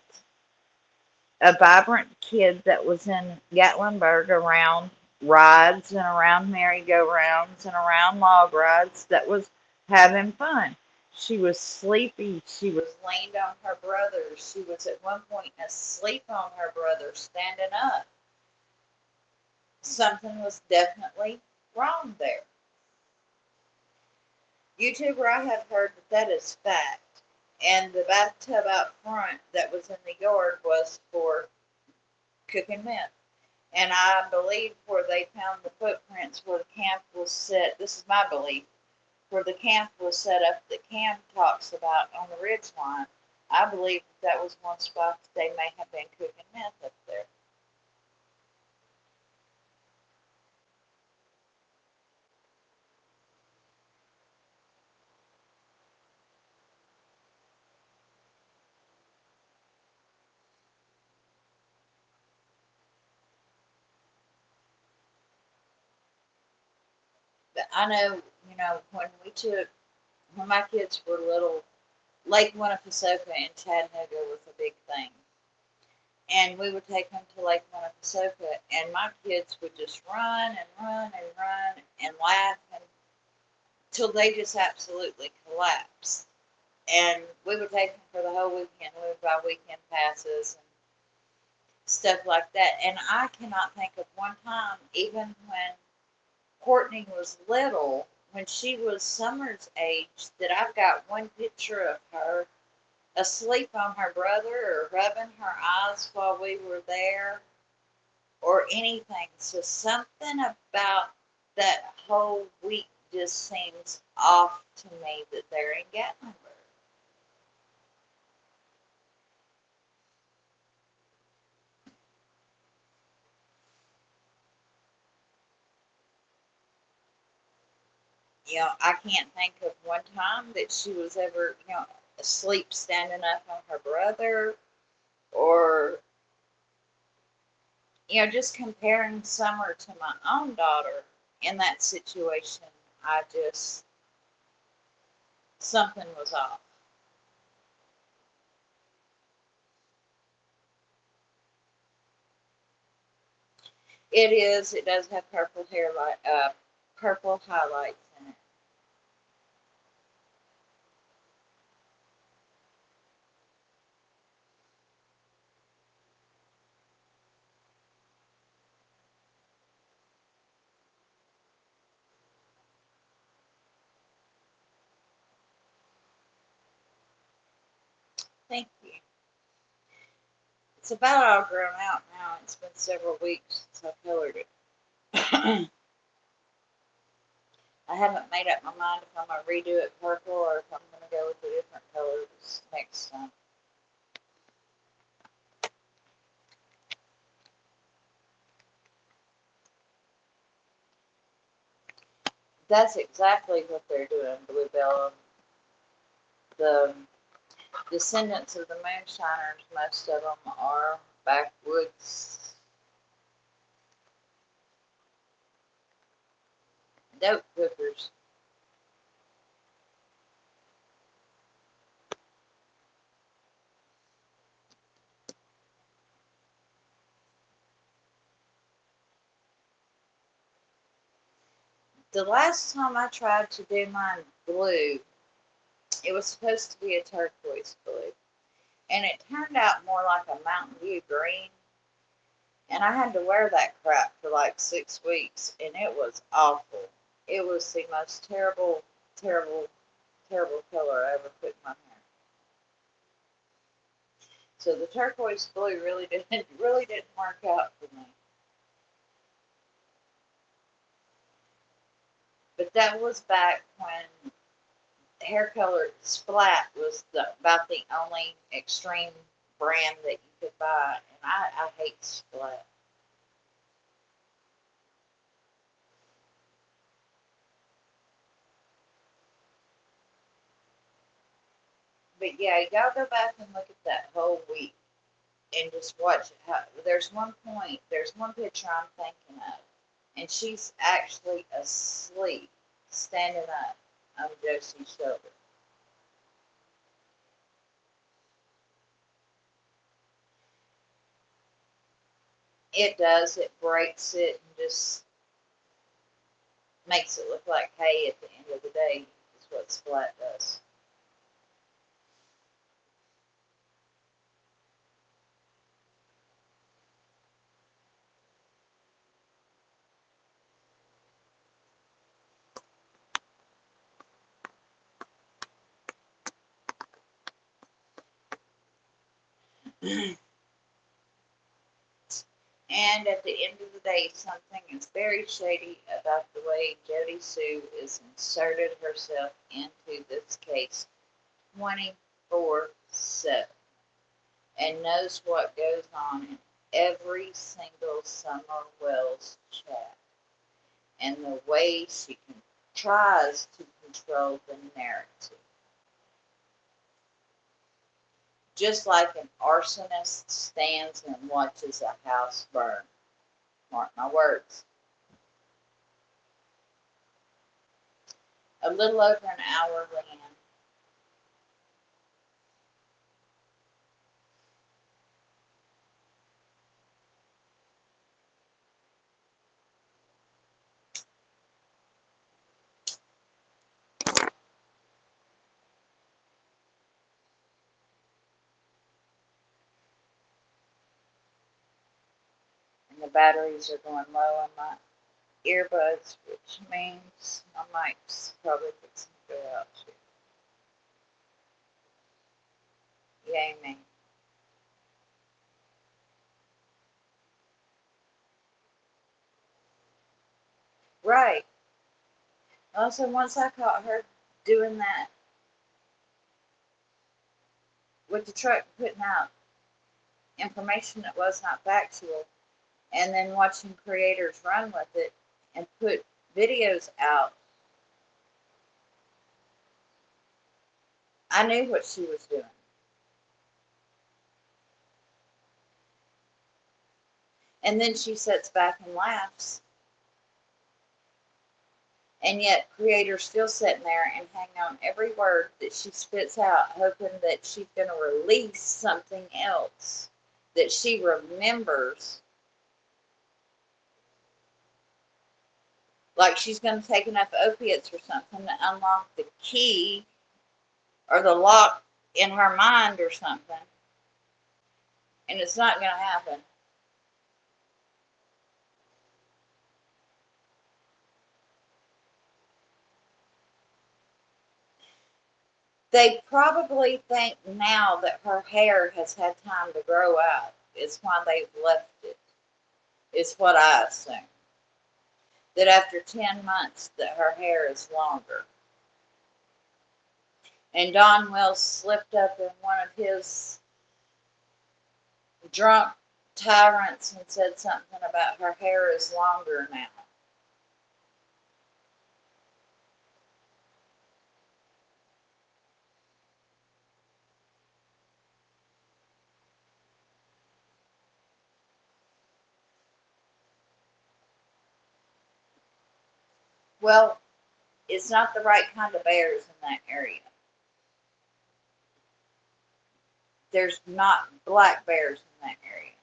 a vibrant kid that was in Gatlinburg around rides and around merry-go-rounds and around log rides that was having fun. She was sleepy. She was leaned on her brother. She was at one point asleep on her brother, standing up. Something was definitely wrong there. YouTuber, I have heard that that is fact. And the bathtub out front that was in the yard was for cooking meth. And I believe where they found the footprints where the camp was set, this is my belief, where the camp was set up that Cam talks about on the ridge line, I believe that was one spot that they may have been cooking meth up there. But I know, when my kids were little, Lake Winnepesaukah in Chattanooga was a big thing. And we would take them to Lake Winnepesaukah, and my kids would just run and run and run and laugh until they just absolutely collapsed. And we would take them for the whole weekend. We would buy weekend passes and stuff like that. And I cannot think of one time, even when Courtney was little, when she was Summer's age, that I've got one picture of her asleep on her brother or rubbing her eyes while we were there or anything. So something about that whole week just seems off to me that they're in Gatlinburg. I can't think of one time that she was ever, asleep standing up on her brother or, just comparing Summer to my own daughter in that situation. I just, something was off. It is, it does have purple highlights in it. Thank you. It's about all grown out now. It's been several weeks since I colored it. I haven't made up my mind if I'm going to redo it purple or if I'm going to go with a different color this next time. That's exactly what they're doing, Bluebell. The descendants of the moonshiners, most of them are backwoods dope whippers. The last time I tried to do mine blue, it was supposed to be a turquoise blue. And it turned out more like a Mountain View green. And I had to wear that crap for like 6 weeks, and it was awful. It was the most terrible, terrible, terrible color I ever put in my hair. So the turquoise blue really didn't work out for me. But that was back when hair color Splat was about the only extreme brand that you could buy, and I hate Splat. But yeah, y'all go back and look at that whole week and just watch how there's one picture I'm thinking of, and she's actually asleep, standing up on Josie's shoulder. It does, it breaks it and just makes it look like hay at the end of the day, is what Splat does. And at the end of the day, something is very shady about the way Jody Sue is inserted herself into this case 24/7 and knows what goes on in every single Summer Wells chat and the way she tries to control the narrative. Just like an arsonist stands and watches a house burn. Mark my words. A little over an hour, Leanne. And the batteries are going low on my earbuds, which means my mic's probably fixing to go out too. Yay me. Right. Also, once I caught her doing that with the truck, putting out information that was not factual, and then watching creators run with it and put videos out, I knew what she was doing. And then she sits back and laughs. And yet, creators still sitting there and hang on every word that she spits out, hoping that she's going to release something else that she remembers. Like she's going to take enough opiates or something to unlock the key or the lock in her mind or something. And it's not going to happen. They probably think now that her hair has had time to grow out. Is why they've left it. Is what I assume. That after 10 months that her hair is longer. And Don Wells slipped up in one of his drunk tyrants and said something about her hair is longer now. Well, it's not the right kind of bears in that area. There's not black bears in that area.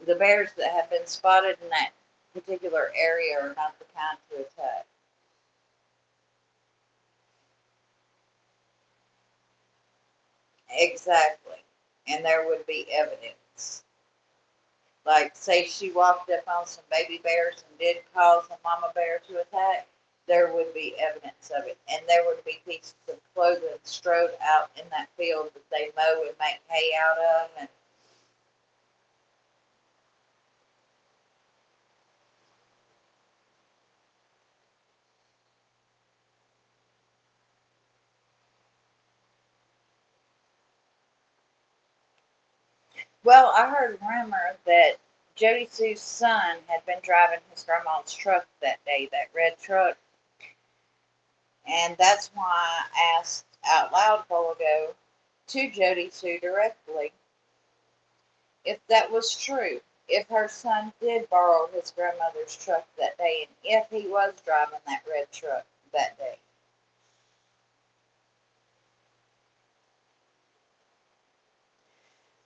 The bears that have been spotted in that particular area are not the kind to attack. Exactly. And there would be evidence. Like, say she walked up on some baby bears and did cause a mama bear to attack, there would be evidence of it. And there would be pieces of clothing strewed out in that field that they mow and make hay out of. And well, I heard a rumor that Jody Sue's son had been driving his grandma's truck that day, that red truck. And that's why I asked out loud a while ago to Jody Sue directly if that was true. If her son did borrow his grandmother's truck that day, and if he was driving that red truck that day.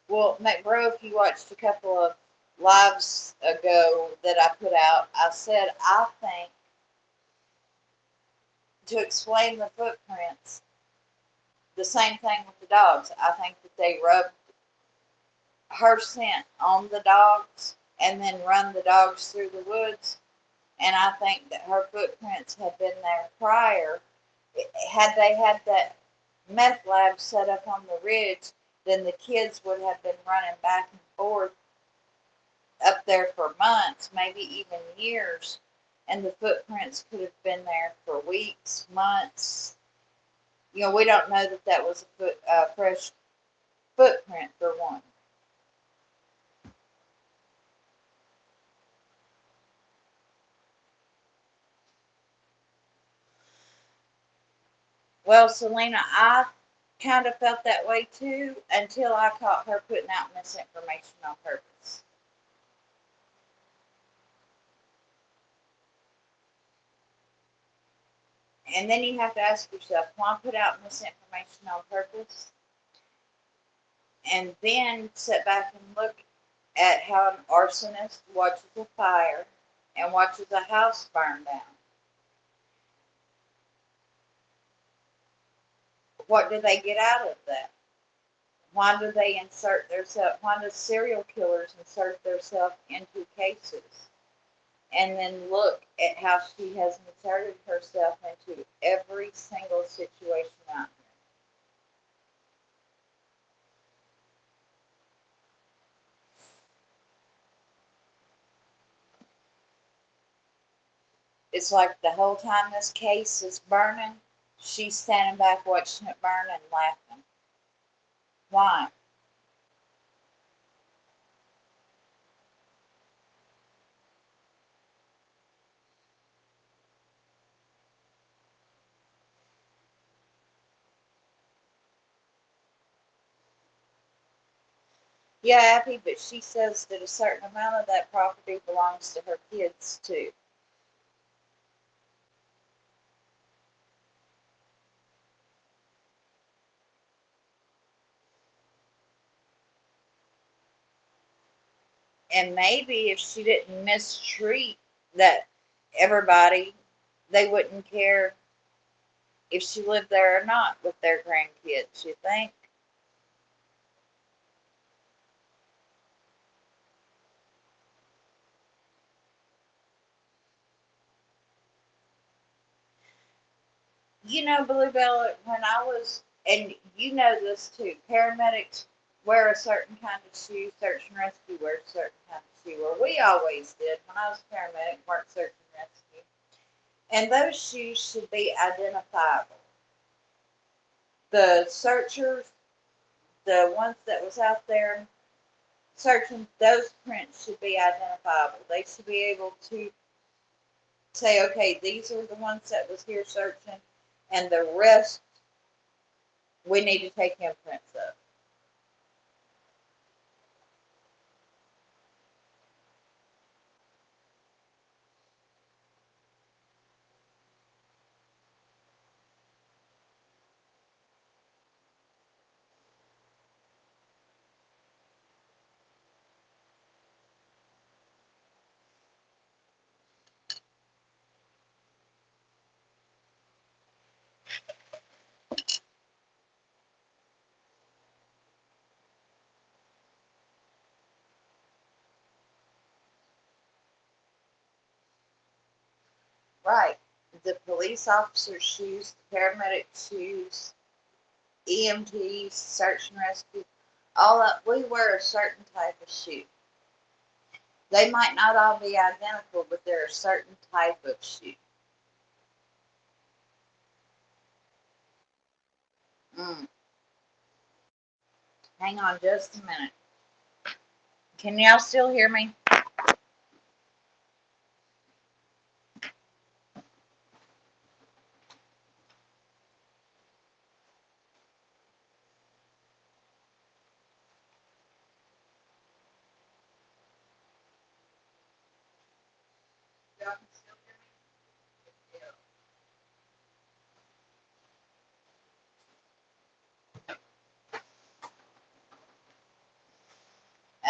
Well, McBro, if you watched a couple of lives ago that I put out, I said I think to explain the footprints, the same thing with the dogs. I think that they rubbed her scent on the dogs and then run the dogs through the woods. And I think that her footprints had been there prior. Had they had that meth lab set up on the ridge, then the kids would have been running back and forth up there for months, maybe even years. And the footprints could have been there for weeks, months. You know, we don't know that that was a fresh footprint for one. Well, Selena, I kind of felt that way too until I caught her putting out misinformation on purpose. And then you have to ask yourself, why put out misinformation on purpose? And then sit back and look at how an arsonist watches a fire and watches a house burn down. What do they get out of that? Why do they insert themselves? Why do serial killers insert themselves into cases? And then look at how she has inserted herself into every single situation out there. It's like the whole time this case is burning, she's standing back watching it burn and laughing. Why? Yeah, Abby, but she says that a certain amount of that property belongs to her kids too. And maybe if she didn't mistreat that everybody, they wouldn't care if she lived there or not with their grandkids, you think? You know, Bluebell, when I was, and you know this too, paramedics wear a certain kind of shoe, search and rescue wear a certain kind of shoe, or we always did when I was a paramedic, worked search and rescue. And those shoes should be identifiable. The searchers, the ones that was out there searching, those prints should be identifiable. They should be able to say, okay, these are the ones that was here searching, and the rest we need to take imprints of. Right. The police officer's shoes, the paramedic shoes, EMTs, search and rescue, all up, we wear a certain type of shoe. They might not all be identical, but they're a certain type of shoe. Mm. Hang on just a minute. Can y'all still hear me? Y'all can still hear me? Yeah.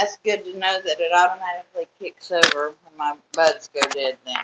That's good to know that it automatically kicks over when my buds go dead then.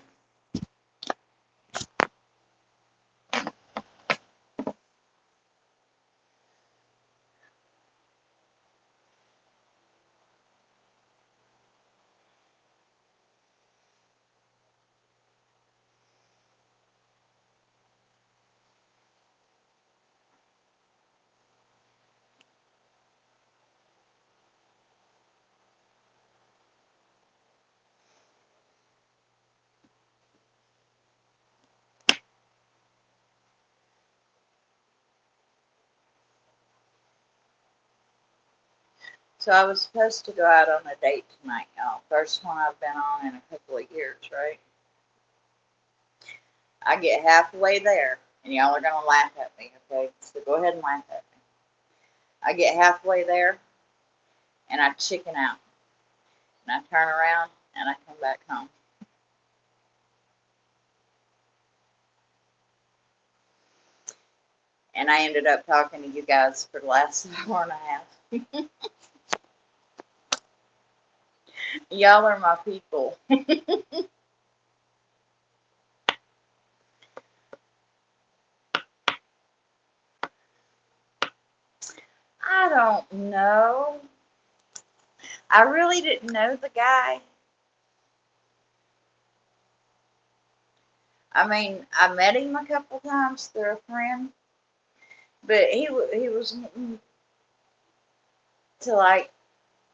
So I was supposed to go out on a date tonight, y'all. First one I've been on in a couple of years, right? I get halfway there, and y'all are gonna laugh at me, okay? So go ahead and laugh at me. I get halfway there, and I chicken out, and I turn around, and I come back home. And I ended up talking to you guys for the last hour and a half. Y'all are my people. I don't know. I really didn't know the guy. I mean, I met him a couple times through a friend, but he was wanting to like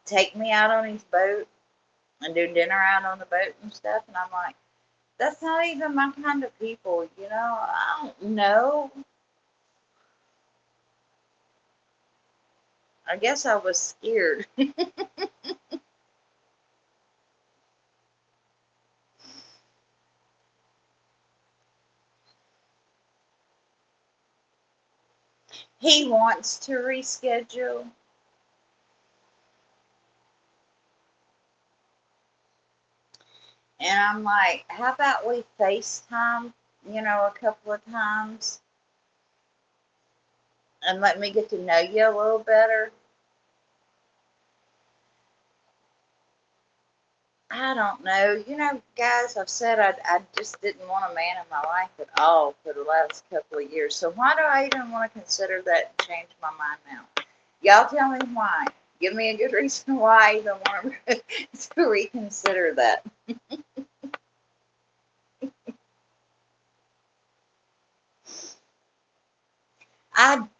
take me out on his boat and do dinner out on the boat and stuff, and I'm like, that's not even my kind of people, you know. I don't know. I guess I was scared. He wants to reschedule. And I'm like, how about we FaceTime, a couple of times and let me get to know you a little better? I don't know. Guys, I've said I just didn't want a man in my life at all for the last couple of years. So why do I even want to consider that and change my mind now? Y'all tell me why. Give me a good reason why I even want to reconsider that.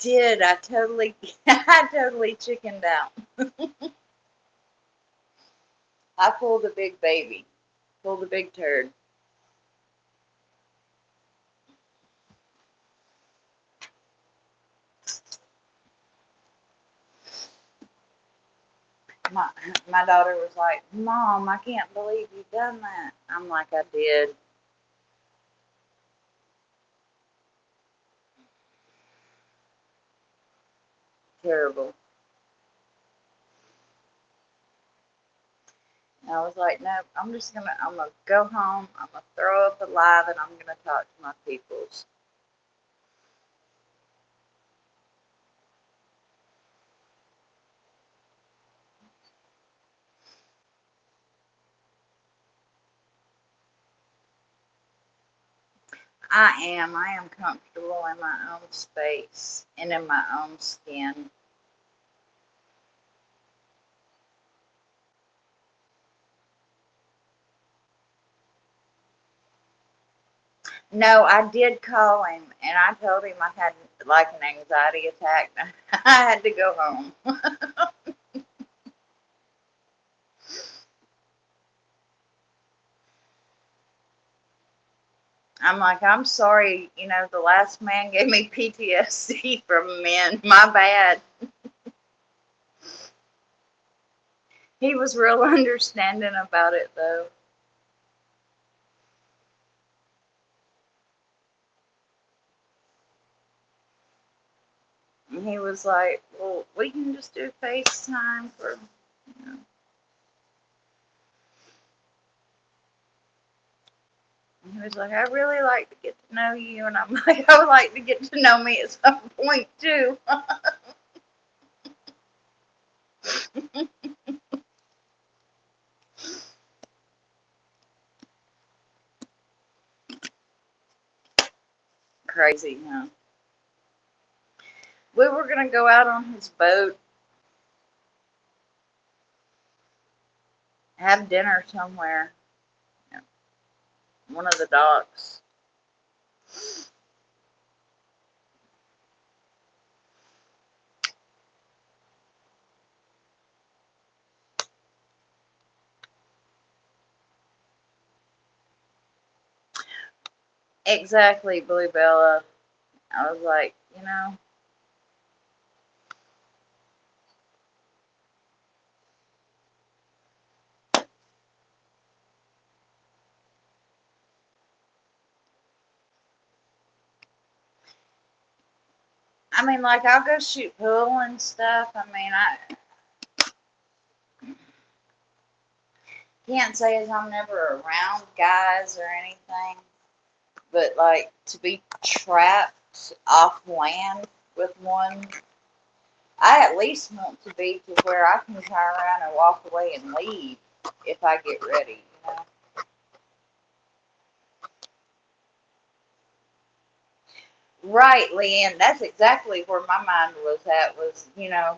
did. I totally, I totally chickened out. I pulled a big baby, pulled a big turd. My my daughter was like, "Mom, I can't believe you've done that." I'm like, "I did." Terrible. And I was like, "No, I'm gonna go home. I'm gonna throw up alive, and I'm gonna talk to my peoples." I am. I am comfortable in my own space and in my own skin. No, I did call him and I told him I had like an anxiety attack. I had to go home. I'm like, I'm sorry, the last man gave me PTSD from men. My bad. He was real understanding about it though. And he was like, well, we can just do FaceTime for, you know. And he was like, I really like to get to know you. And I'm like, I would like to get to know me at some point too. Crazy, huh? We were going to go out on his boat, have dinner somewhere, you know, one of the docks. Exactly, Blue Bella. I was like, I mean, like, I'll go shoot pool and stuff. I mean, I can't say as I'm never around guys or anything, but like to be trapped off land with one, I at least want to be to where I can turn around and walk away and leave if I get ready. Right, Leanne, that's exactly where my mind was at was,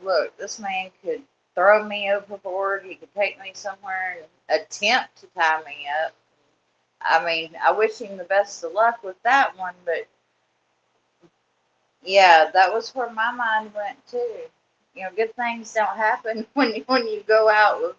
look, this man could throw me overboard, he could take me somewhere and attempt to tie me up. I mean, I wish him the best of luck with that one, but yeah, that was where my mind went too. Good things don't happen when you go out with.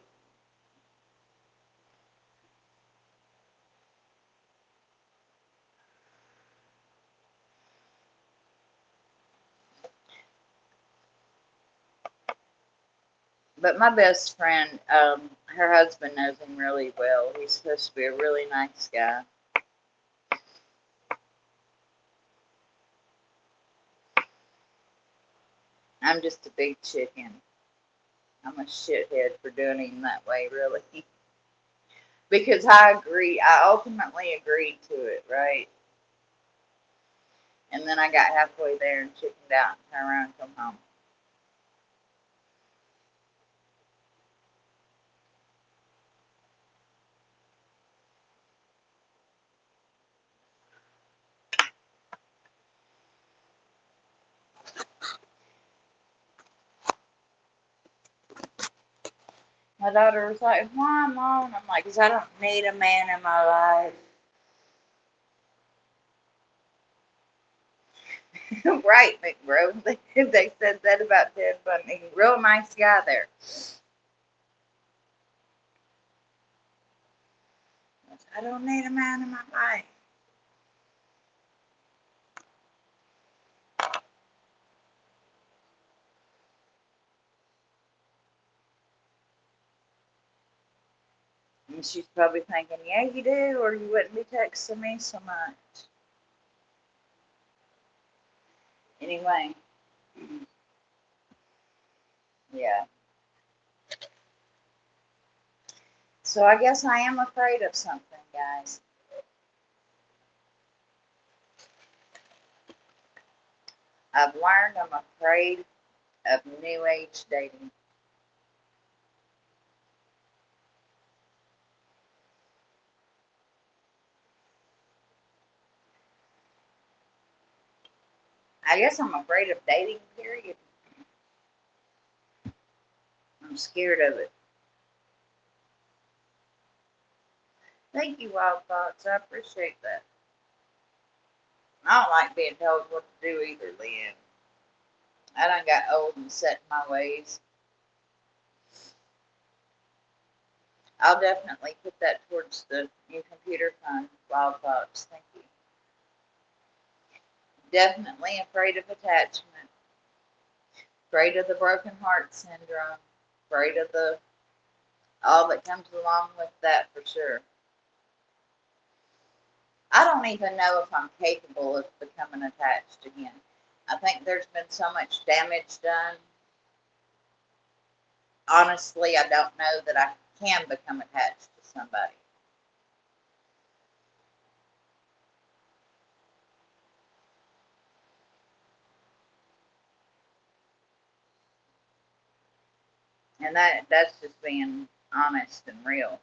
But my best friend, her husband knows him really well. He's supposed to be a really nice guy. I'm just a big chicken. I'm a shithead for doing him that way, really. Because I agree, I ultimately agreed to it, right? And then I got halfway there and chickened out and turned around and come home. My daughter was like, why, Mom? I'm like, because I don't need a man in my life. Right, McBro. They said that about Ted Bundy. Real nice guy there. I don't need a man in my life. And she's probably thinking, yeah, you do, or you wouldn't be texting me so much. Anyway, yeah. So I guess I am afraid of something, guys. I've learned I'm afraid of new age dating. I guess I'm afraid of dating, period. I'm scared of it. Thank you, Wild Thoughts. I appreciate that. I don't like being told what to do either, Lynn. I done got old and set in my ways. I'll definitely put that towards the new computer fund, Wild Thoughts. Thank you. Definitely afraid of attachment. Afraid of the broken heart syndrome. Afraid of the all that comes along with that for sure. I don't even know if I'm capable of becoming attached again. I think there's been so much damage done. Honestly, I don't know that I can become attached to somebody. And that's just being honest and real.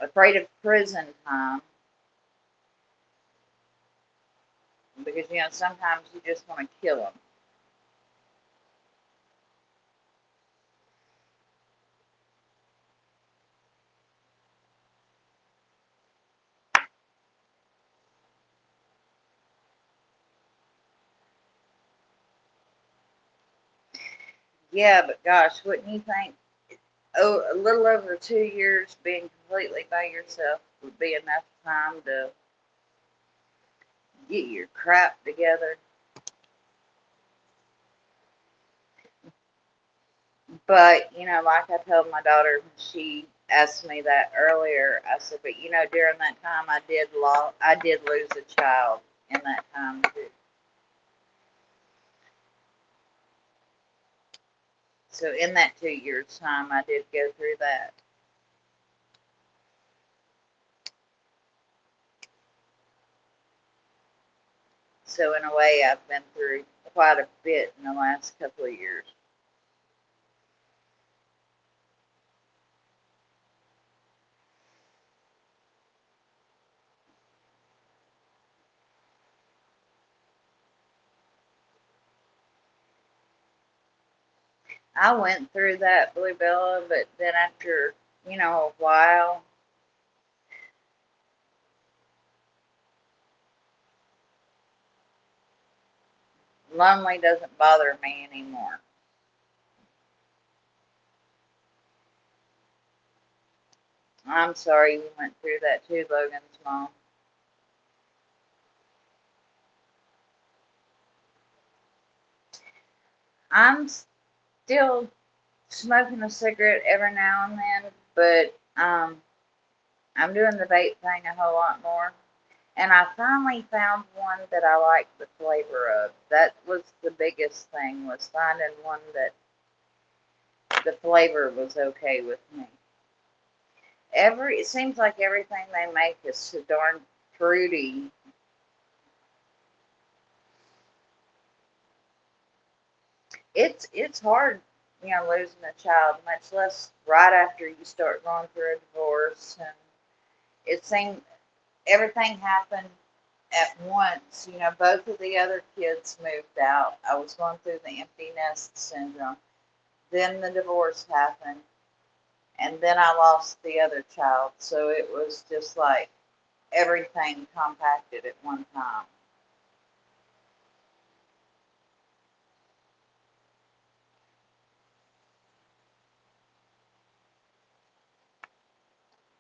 Afraid of prison time because sometimes you just want to kill them. Yeah, but gosh, wouldn't you think? Oh, a little over 2 years being completely by yourself would be enough time to get your crap together. But, like I told my daughter when she asked me that earlier, I said, but during that time I did lose a child in that time too. So in that 2 years time I did go through that. So in a way I've been through quite a bit in the last couple of years. I went through that, Bluebella, but then after, a while, lonely doesn't bother me anymore. I'm sorry you went through that too, Logan's mom. I'm still smoking a cigarette every now and then, but I'm doing the vape thing a whole lot more. And I finally found one that I like the flavor of. That was the biggest thing, was finding one that the flavor was okay with me. It seems like everything they make is so darn fruity. It's hard, losing a child, much less right after you start going through a divorce. And it seemed everything happened at once, both of the other kids moved out. I was going through the empty nest syndrome. Then the divorce happened, and then I lost the other child. So it was just like everything compacted at one time.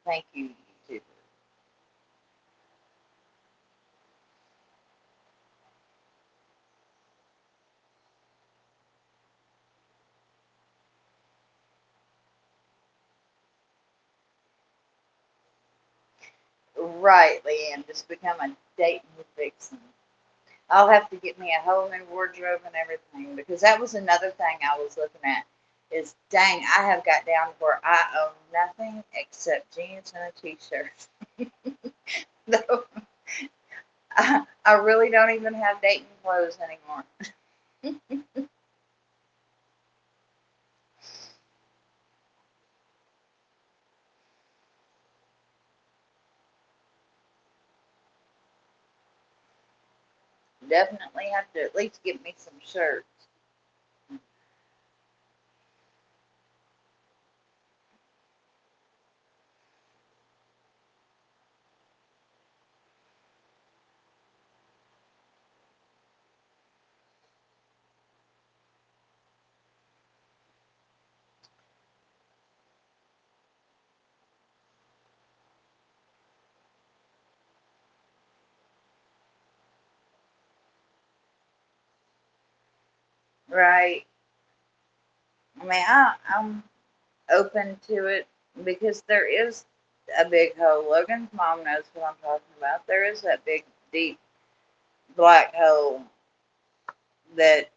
Thank you, YouTube. Right, Leanne, just become a Dayton vixen. I'll have to get me a whole new wardrobe and everything because that was another thing I was looking at. Is dang, I have got down to where I own nothing except jeans and a t-shirt. So I really don't even have Dayton clothes anymore. Definitely have to at least get me some shirts. Right. I mean, I'm open to it because there is a big hole. Logan's mom knows what I'm talking about. There is that big, deep black hole that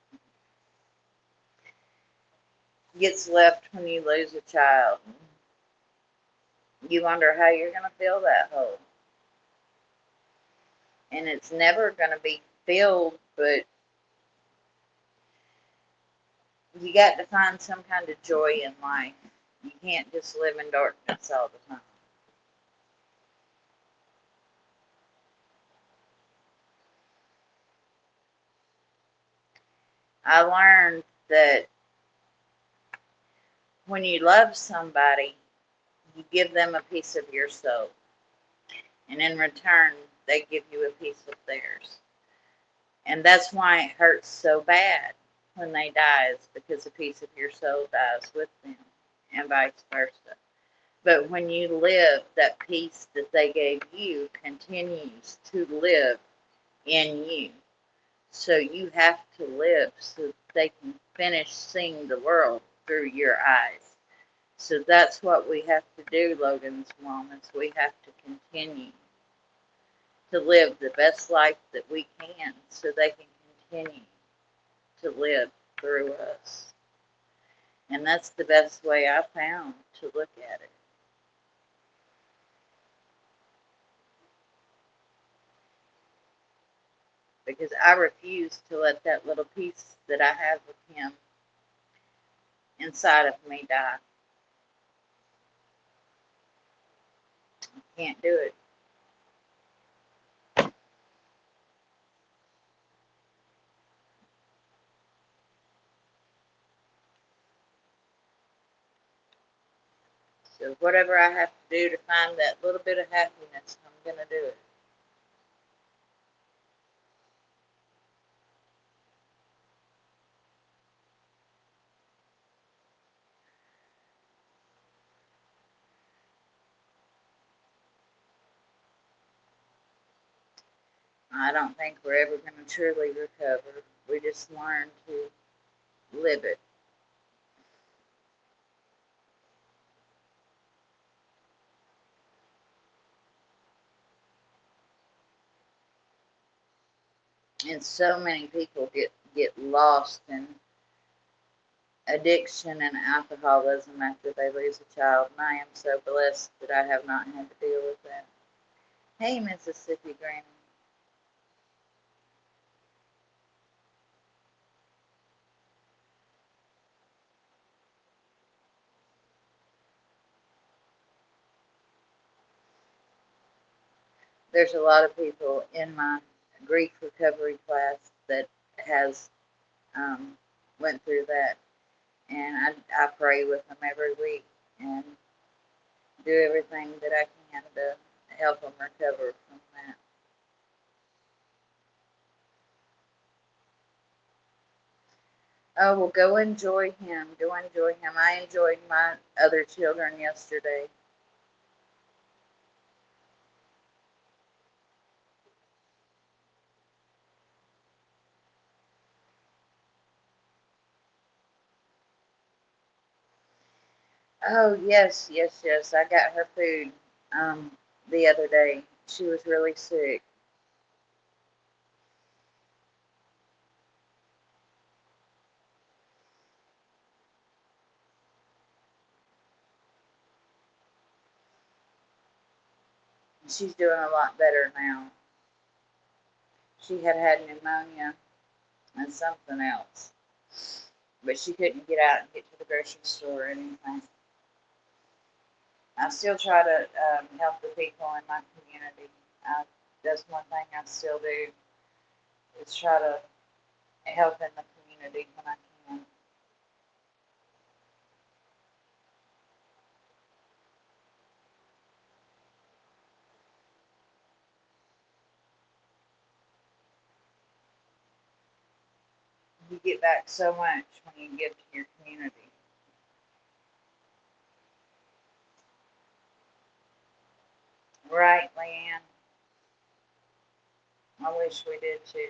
gets left when you lose a child. You wonder how you're going to fill that hole. And it's never going to be filled, but you got to find some kind of joy in life. You can't just live in darkness all the time. I learned that when you love somebody, you give them a piece of your soul. And in return, they give you a piece of theirs. And that's why it hurts so bad when they die, is because a piece of your soul dies with them, and vice versa. But when you live, that piece that they gave you continues to live in you. So you have to live so that they can finish seeing the world through your eyes. So that's what we have to do, Logan's mom, is we have to continue to live the best life that we can so they can continue to live through us. And that's the best way I found to look at it. Because I refuse to let that little piece that I have with him inside of me die. I can't do it. So whatever I have to do to find that little bit of happiness, I'm going to do it. I don't think we're ever going to truly recover. We just learn to live it. And so many people get lost in addiction and alcoholism after they lose a child, and I am so blessed that I have not had to deal with that. Hey, Mississippi Granny. there's a lot of people in my grief recovery class that has went through that, and I pray with them every week and do everything that I can to help them recover from that. Oh, well, go enjoy him. Go enjoy him. I enjoyed my other children yesterday. Oh, yes, yes, yes. I got her food um, the other day. She was really sick. She's doing a lot better now. She had pneumonia and something else, but she couldn't get out and get to the grocery store or anything. I still try to help the people in my community. That's one thing I still do is try to help in the community when I can. You get back so much when you give to your community. Right, Leanne? I wish we did too.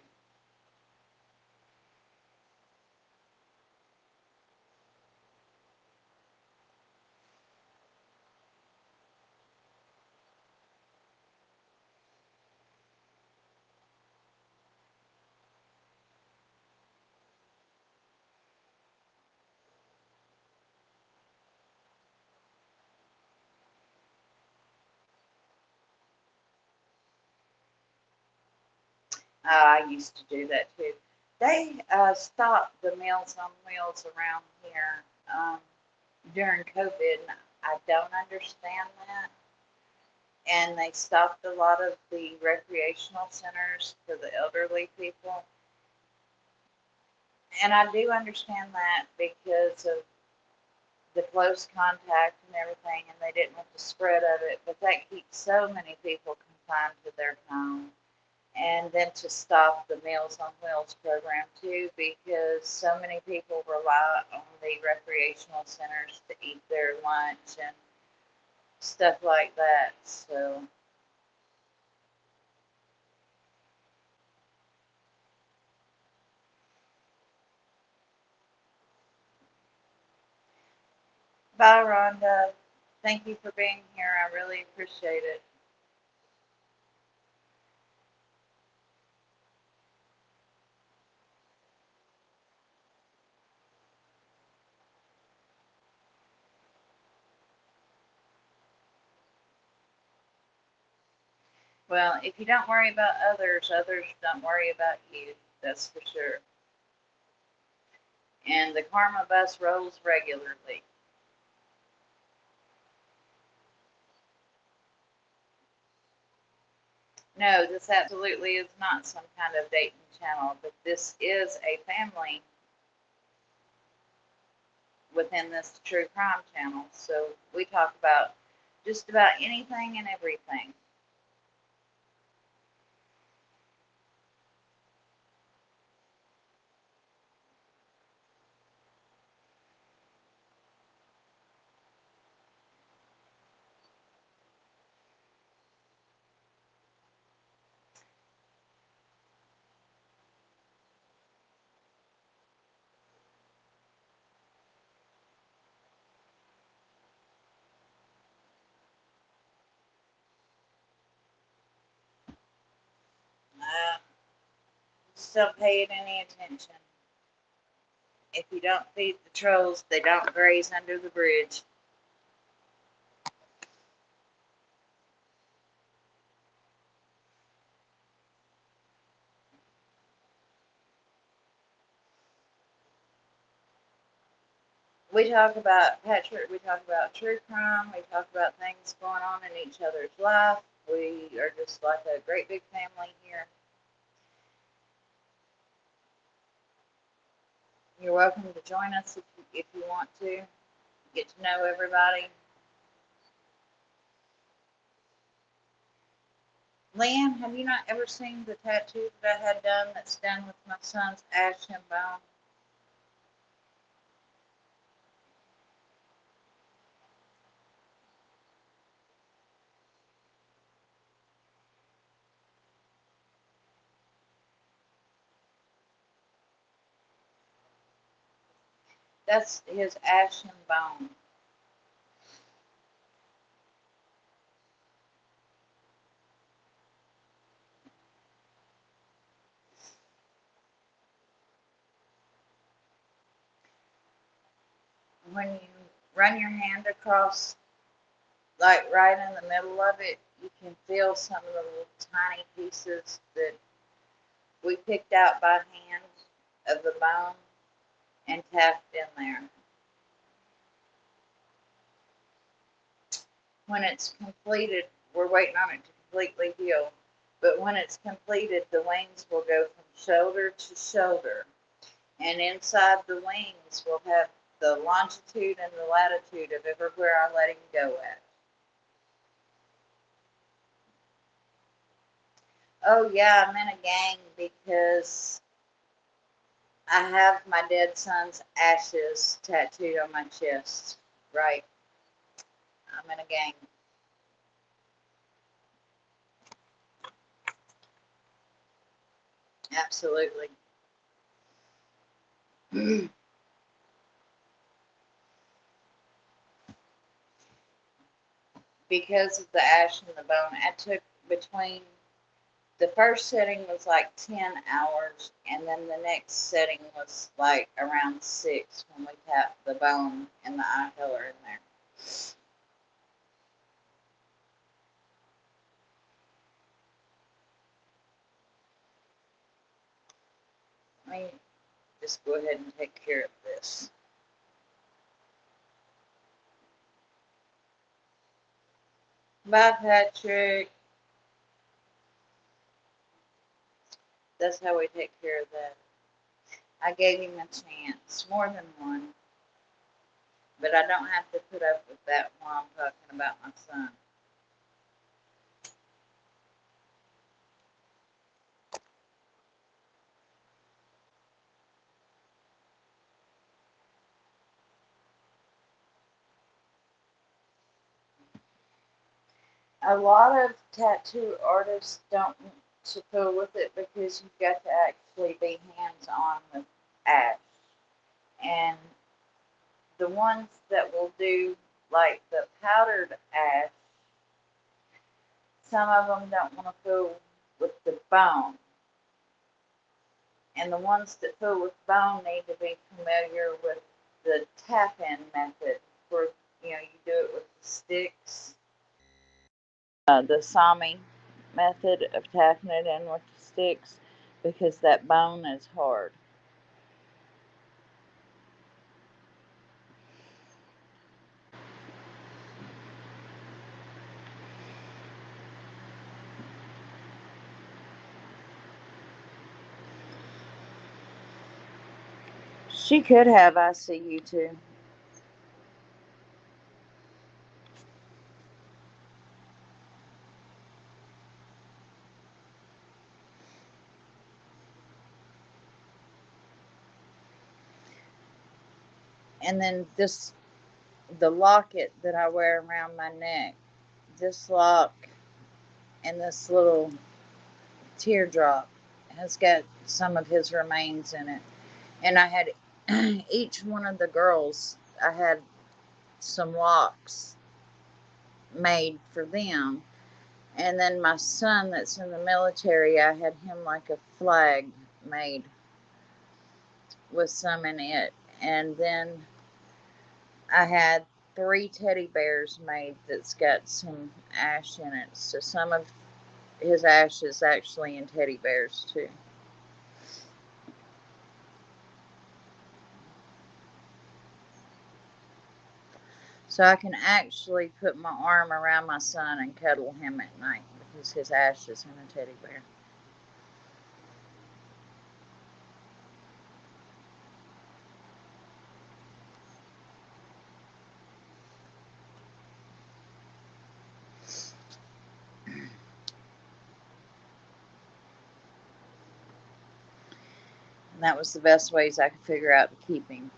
I used to do that too. They stopped the Meals on Wheels around here during COVID. And I don't understand that. And they stopped a lot of the recreational centers for the elderly people. And I do understand that because of the close contact and everything, and they didn't want the spread of it. But that keeps so many people confined to their home. And then to stop the Meals on Wheels program too, because so many people rely on the recreational centers to eat their lunch and stuff like that. So, bye, Rhonda. Thank you for being here. I really appreciate it. Well, if you don't worry about others, others don't worry about you. That's for sure. And the karma bus rolls regularly. No, this absolutely is not some kind of dating channel, but this is a family within this true crime channel. So we talk about just about anything and everything. Uh, just don't pay it any attention. If you don't feed the trolls, they don't graze under the bridge. We talk about Patrick, we talk about true crime, we talk about things going on in each other's life. We are just like a great big family here. You're welcome to join us if you want to. Get to know everybody. Leanne, have you not ever seen the tattoo that I had done that's done with my son's ash and bone? That's his ash and bone. When you run your hand across, like right in the middle of it, you can feel some of the little tiny pieces that we picked out by hand of the bone and tapped in there. When it's completed, we're waiting on it to completely heal, but when it's completed, the wings will go from shoulder to shoulder, and inside the wings will have the longitude and the latitude of everywhere I let him go at. Oh yeah, I'm in a gang because I have my dead son's ashes tattooed on my chest. Right. I'm in a gang. Absolutely. Because of the ash and the bone, I took between the first setting was like 10 hours, and then the next setting was like around 6 when we tapped the bone and the eye color in there. Let me just go ahead and take care of this. Bye, Patrick. That's how we take care of that. I gave him a chance, more than one, but I don't have to put up with that while I'm talking about my son. A lot of tattoo artists don't want to fool with it because you've got to actually be hands-on with ash. And the ones that will do like the powdered ash, some of them don't want to fool with the bone. And the ones that fool with bone need to be familiar with the tap-in method, where you do it with the sticks. The Sami method of tapping it in with the sticks, because that bone is hard. She could have ICU too. And then the locket that I wear around my neck, this lock and this little teardrop has got some of his remains in it. And I had each one of the girls, I had some locks made for them. And then my son that's in the military, I had him like a flag made with some in it. And then I had 3 teddy bears made that's got some ash in it. So some of his ash is actually in teddy bears too. So I can actually put my arm around my son and cuddle him at night is his ashes in a teddy bear. And that was the best ways I could figure out to keep him.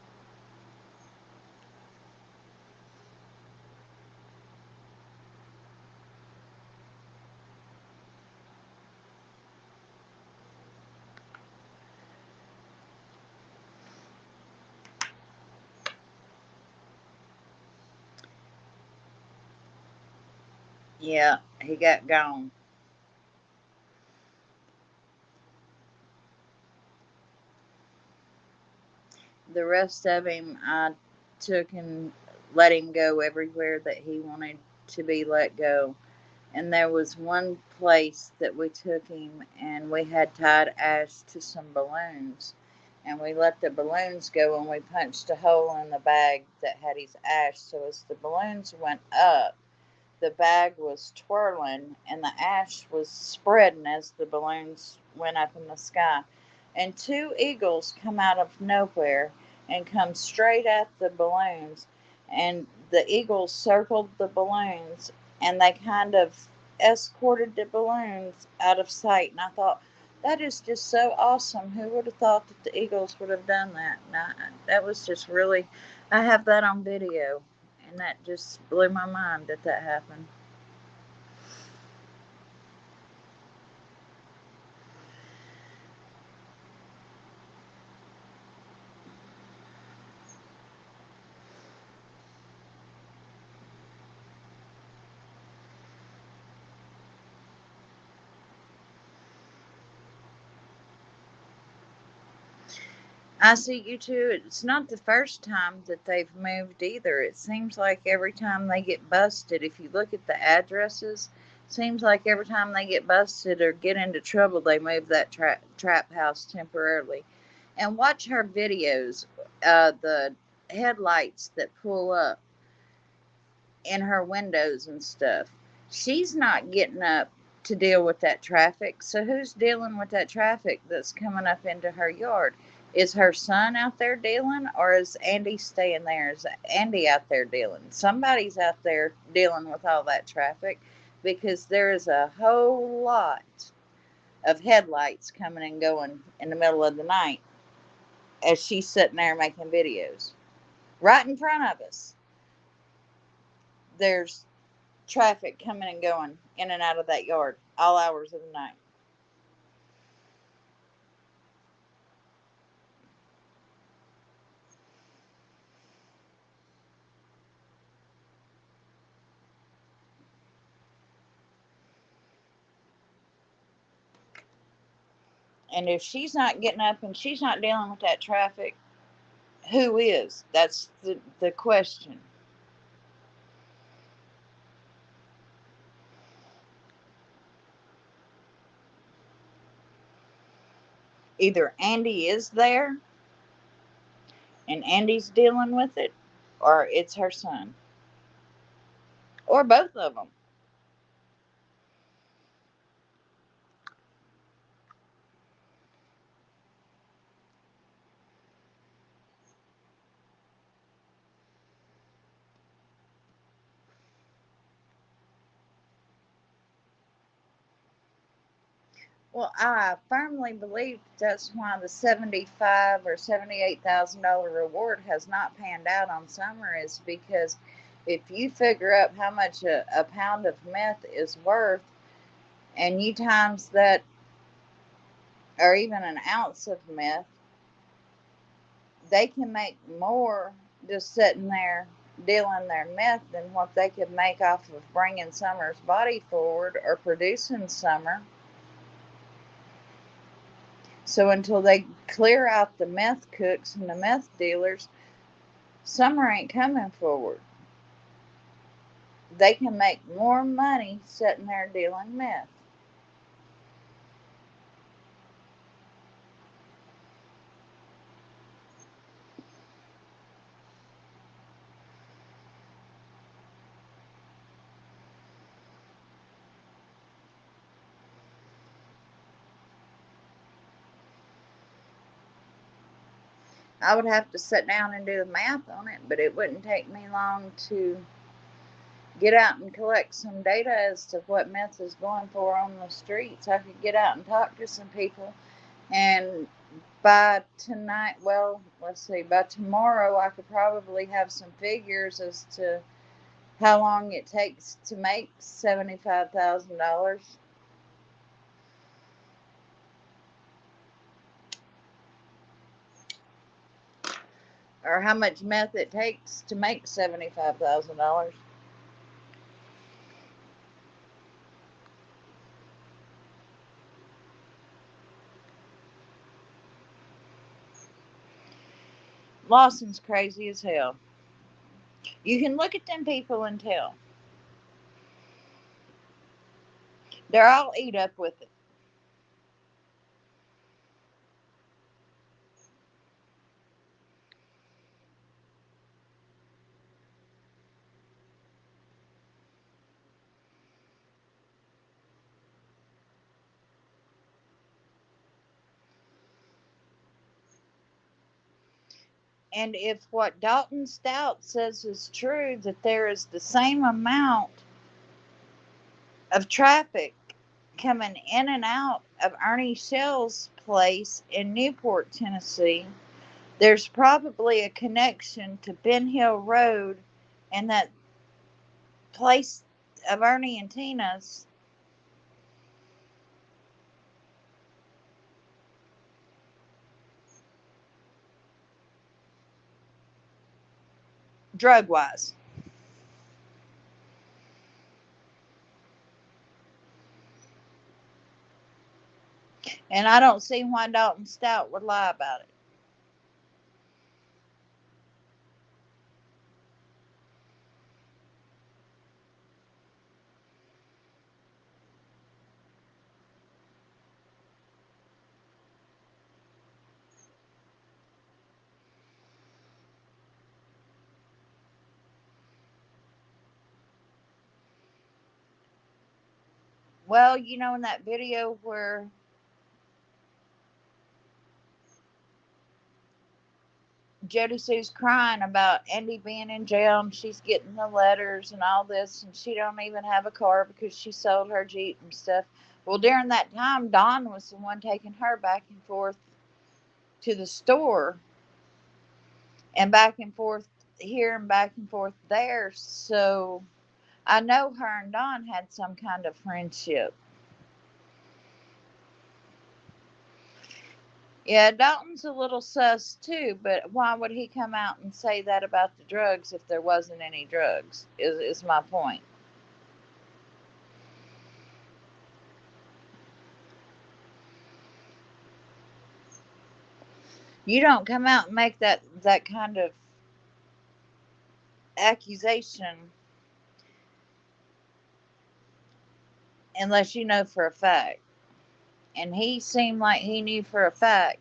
Yeah, he got gone. The rest of him, I took and let him go everywhere that he wanted to be let go. And there was one place that we took him and we had tied Ash to some balloons. And we let the balloons go and we punched a hole in the bag that had his ash. So as the balloons went up, the bag was twirling and the ash was spreading as the balloons went up in the sky. And two eagles come out of nowhere and come straight at the balloons. And the eagles circled the balloons and they kind of escorted the balloons out of sight. And I thought, that is just so awesome. Who would have thought that the eagles would have done that? That was just really, I have that on video. And that just blew my mind that that happened. I see you too. It's not the first time that they've moved either. It seems like every time they get busted, if you look at the addresses, seems like every time they get busted or get into trouble, they move that trap house temporarily. And watch her videos, the headlights that pull up in her windows and stuff. She's not getting up to deal with that traffic. So who's dealing with that traffic that's coming up into her yard? Is her son out there dealing, or is Andy staying there? Is Andy out there dealing? Somebody's out there dealing with all that traffic because there is a whole lot of headlights coming and going in the middle of the night as she's sitting there making videos. Right in front of us, there's traffic coming and going in and out of that yard all hours of the night. And if she's not getting up and she's not dealing with that traffic, who is? That's the question. Either Andy is there and Andy's dealing with it, or it's her son, or both of them. Well, I firmly believe that's why the 75 or $78,000 reward has not panned out on Summer, is because if you figure up how much a pound of meth is worth, and you times that, or even an ounce of meth, they can make more just sitting there dealing their meth than what they could make off of bringing Summer's body forward or producing Summer. So until they clear out the meth cooks and the meth dealers, Summer ain't coming forward. They can make more money sitting there dealing meth. I would have to sit down and do the math on it, but it wouldn't take me long to get out and collect some data as to what meth is going for on the streets. I could get out and talk to some people, and by tonight, well, let's see, by tomorrow, I could probably have some figures as to how long it takes to make $75,000. Or how much meth it takes to make $75,000. Lawson's crazy as hell. You can look at them people and tell. They're all eat up with it. And if what Dalton Stout says is true, that there is the same amount of traffic coming in and out of Ernie Shell's place in Newport, Tennessee, there's probably a connection to Ben Hill Road and that place of Ernie and Tina's drug wise. And I don't see why Dalton Stout would lie about it. Well, in that video where Jody Sue's crying about Andy being in jail and she's getting the letters and all this, and she don't even have a car because she sold her Jeep and stuff. Well, during that time, Don was the one taking her back and forth to the store and back and forth here and back and forth there. So I know her and Don had some kind of friendship. Yeah, Dalton's a little sus too, but why would he come out and say that about the drugs if there wasn't any drugs? Is my point. You don't come out and make that kind of accusation unless you know for a fact. And he seemed like he knew for a fact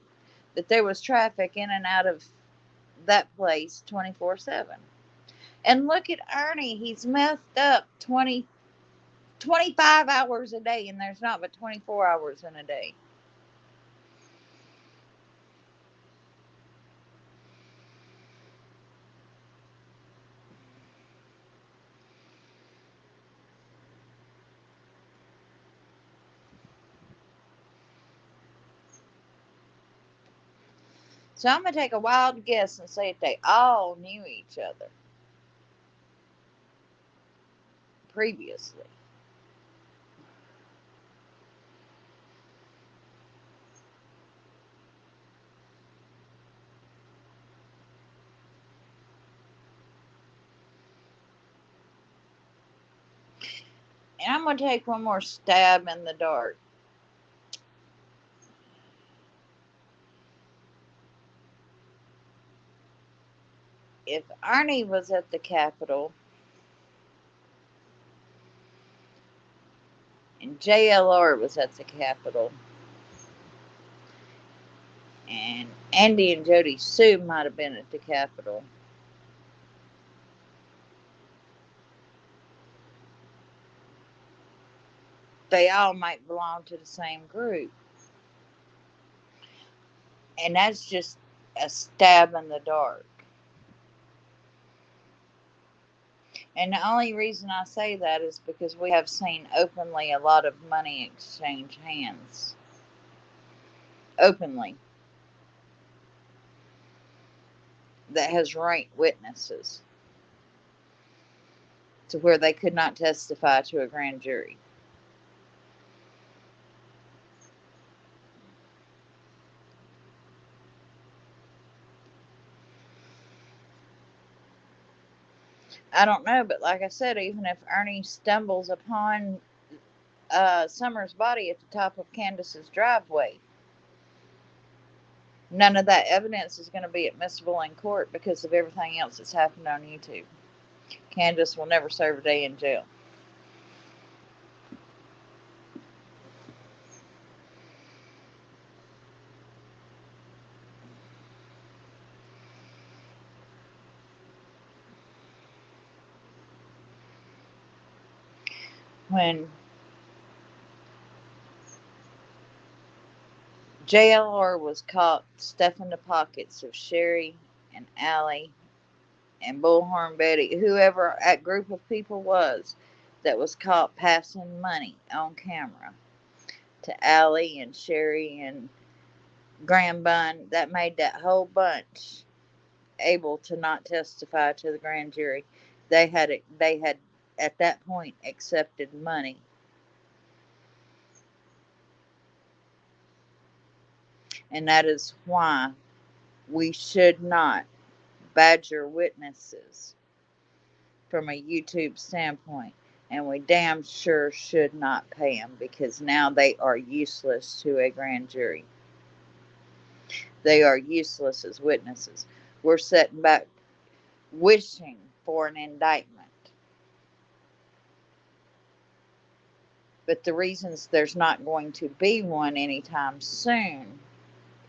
that there was traffic in and out of that place 24/7. And look at Ernie. He's messed up 25 hours a day, and there's not but 24 hours in a day. So I'm going to take a wild guess and say that they all knew each other previously. And I'm going to take one more stab in the dark. If Arnie was at the Capitol and JLR was at the Capitol and Andy and Jody Sue might have been at the Capitol, they all might belong to the same group. And that's just a stab in the dark. And the only reason I say that is because we have seen openly a lot of money exchange hands. Openly. That has ranked witnesses to where they could not testify to a grand jury. I don't know, but like I said, even if Ernie stumbles upon Summer's body at the top of Candace's driveway, none of that evidence is going to be admissible in court because of everything else that's happened on YouTube. Candace will never serve a day in jail. When JLR was caught stuffing the pockets of Sherry and Allie and Bullhorn Betty, whoever that group of people was that was caught passing money on camera to Allie and Sherry and Graham Bunn, that made that whole bunch able to not testify to the grand jury. They had at that point accepted money. And that is why we should not badger witnesses from a YouTube standpoint. And we damn sure should not pay them because now they are useless to a grand jury. They are useless as witnesses. We're sitting back wishing for an indictment. But the reasons there's not going to be one anytime soon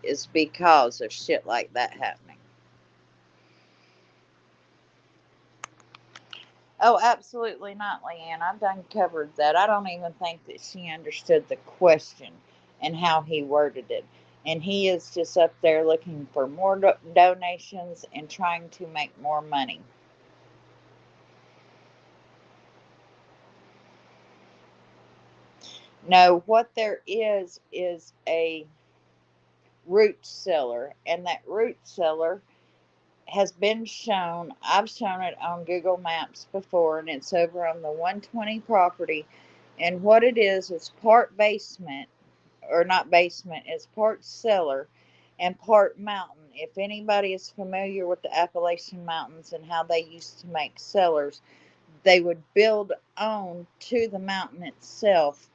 is because of shit like that happening. Oh, absolutely not, Leanne. I've done covered that. I don't even think that she understood the question and how he worded it. And he is just up there looking for more donations and trying to make more money. No, what there is a root cellar, and that root cellar has been shown. I've shown it on Google Maps before, and it's over on the 120 property. And what it is part basement, or not basement, it's part cellar and part mountain. If anybody is familiar with the Appalachian Mountains and how they used to make cellars, they would build on to the mountain itself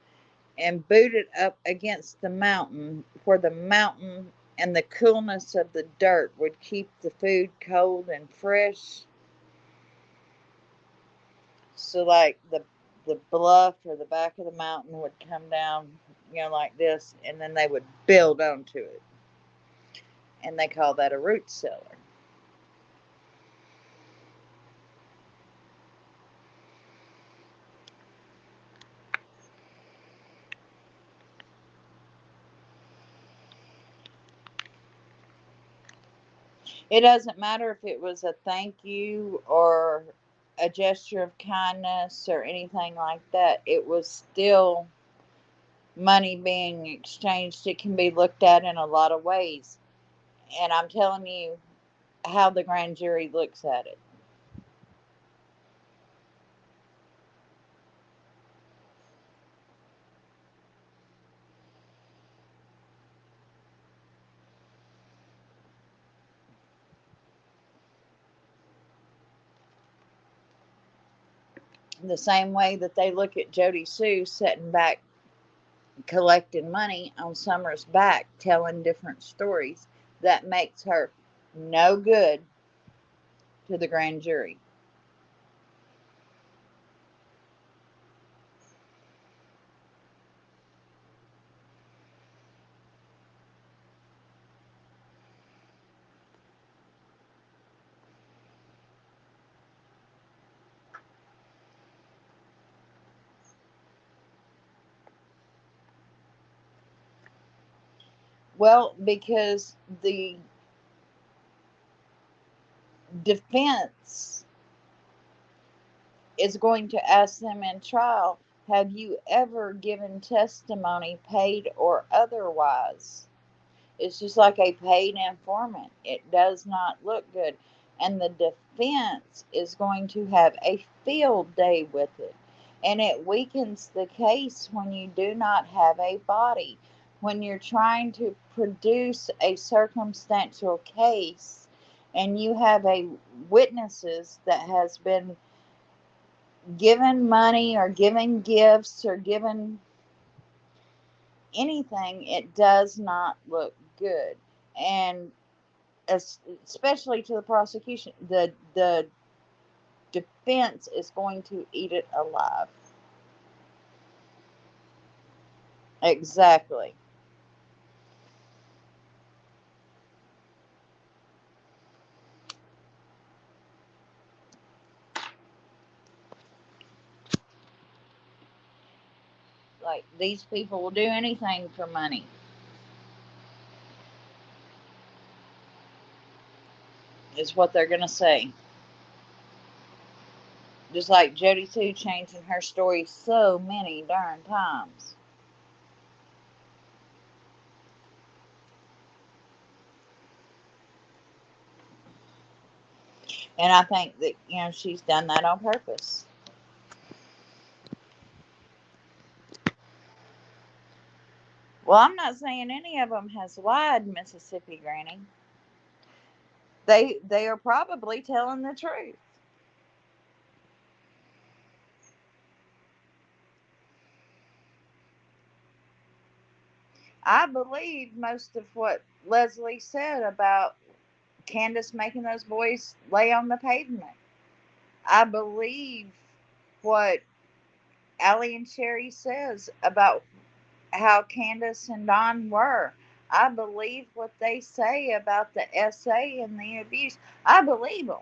and boot it up against the mountain where the mountain and the coolness of the dirt would keep the food cold and fresh. So like the bluff or the back of the mountain would come down, like this, and then they would build onto it. And they call that a root cellar. It doesn't matter if it was a thank you or a gesture of kindness or anything like that. It was still money being exchanged. It can be looked at in a lot of ways. And I'm telling you how the grand jury looks at it. The same way that they look at Jody Sue sitting back collecting money on Summer's back, telling different stories, that makes her no good to the grand jury. Well, because the defense is going to ask them in trial, have you ever given testimony, paid or otherwise? It's just like a paid informant. It does not look good. And the defense is going to have a field day with it. And it weakens the case when you do not have a body. When you're trying to produce a circumstantial case and you have a witnesses that has been given money or given gifts or given anything, it does not look good. And especially to the prosecution, the defense is going to eat it alive. Exactly. Like, these people will do anything for money, is what they're going to say. Just like Jody Sue changing her story so many darn times. And I think that, she's done that on purpose. Well, I'm not saying any of them has lied, Mississippi Granny. They are probably telling the truth. I believe most of what Leslie said about Candace making those boys lay on the pavement. I believe what Allie and Sherry says about how Candace and Don were. I believe what they say about the SA and the abuse. I believe them.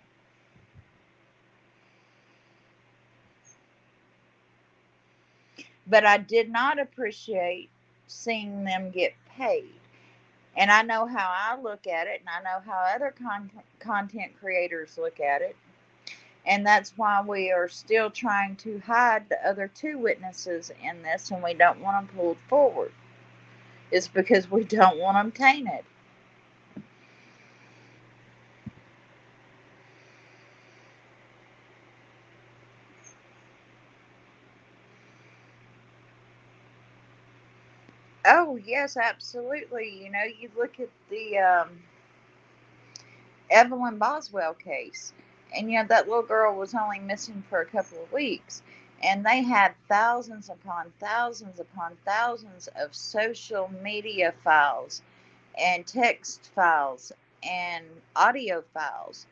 But I did not appreciate seeing them get paid. And I know how I look at it, and I know how other content creators look at it. And that's why we are still trying to hide the other two witnesses in this, and we don't want them pulled forward. It's because we don't want them tainted. Oh, yes, absolutely. You look at the Evelyn Boswell case, and that little girl was only missing for a couple of weeks. And they had thousands upon thousands of social media files and text files and audio files.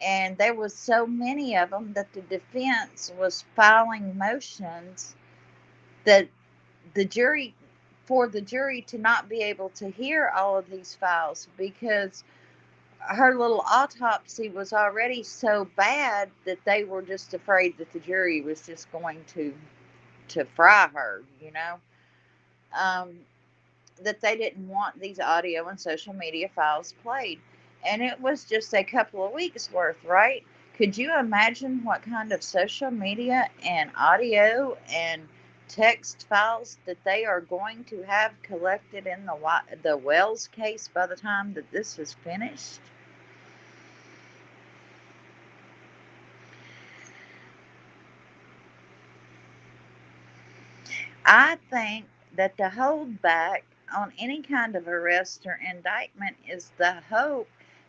And there was so many of them that the defense was filing motions that the jury for the jury to not be able to hear all of these files, because her little autopsy was already so bad that they were just afraid that the jury was just going to fry her, that they didn't want these audio and social media files played. And it was just a couple of weeks worth, right? Could you imagine what kind of social media and audio and text files that they are going to have collected in the Wells case by the time that this is finished? I think that the holdback on any kind of arrest or indictment is the hope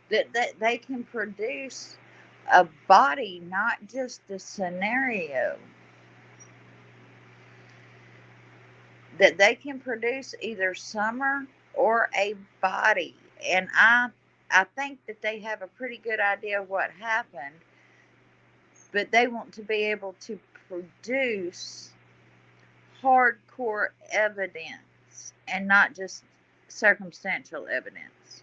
that they can produce a body, not just a scenario. That they can produce either Summer or a body. And I think that they have a pretty good idea of what happened, but they want to be able to produce hardcore evidence and not just circumstantial evidence.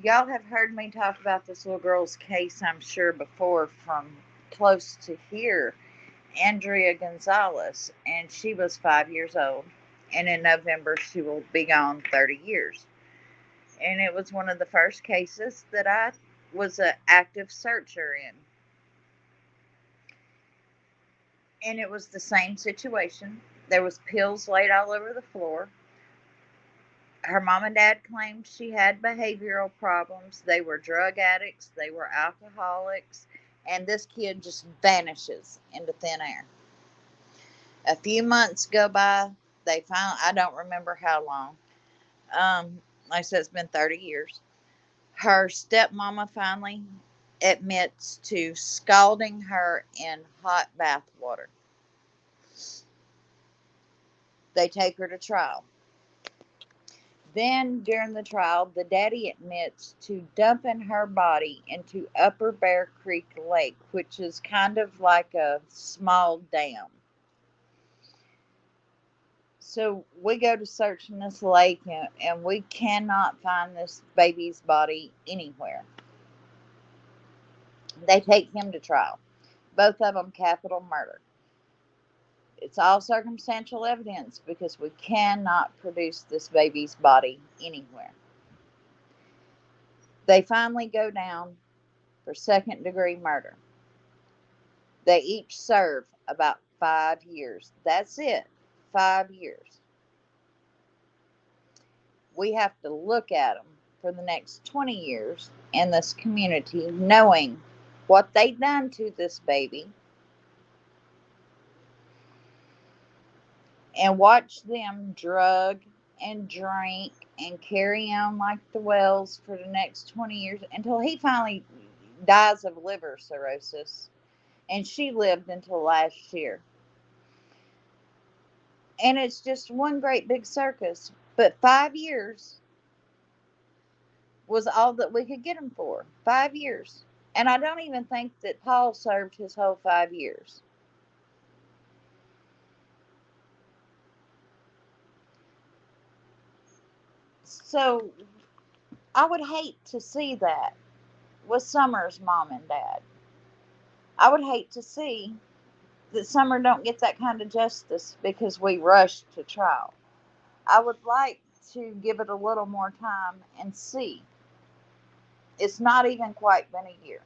Y'all have heard me talk about this little girl's case, I'm sure, before, from close to here, Andrea Gonzalez, and she was 5 years old. and in November she will be gone 30 years. And it was one of the first cases that I was an active searcher in. And it was the same situation. There was pills laid all over the floor. Her mom and dad claimed she had behavioral problems. They were drug addicts, they were alcoholics, and this kid just vanishes into thin air. A few months go by. They found, I don't remember how long. Like I said, it's been 30 years. Her stepmama finally admits to scalding her in hot bath water. They take her to trial. Then, during the trial, the daddy admits to dumping her body into Upper Bear Creek Lake, which is kind of like a small dam. So we go to searching this lake, and we cannot find this baby's body anywhere. They take him to trial. Both of them capital murder. It's all circumstantial evidence because we cannot produce this baby's body anywhere. They finally go down for second degree murder. They each serve about 5 years. That's it, 5 years. We have to look at them for the next 20 years in this community, knowing what they done to this baby, and watch them drug and drink and carry on like the Wells for the next 20 years until he finally dies of liver cirrhosis. And she lived until last year. And it's just one great big circus. But 5 years was all that we could get him for. 5 years. And I don't even think that Paul served his whole 5 years. So I would hate to see that with Summer's mom and dad. I would hate to see that Summer don't get that kind of justice because we rushed to trial. I would like to give it a little more time and see. It's not even quite been a year.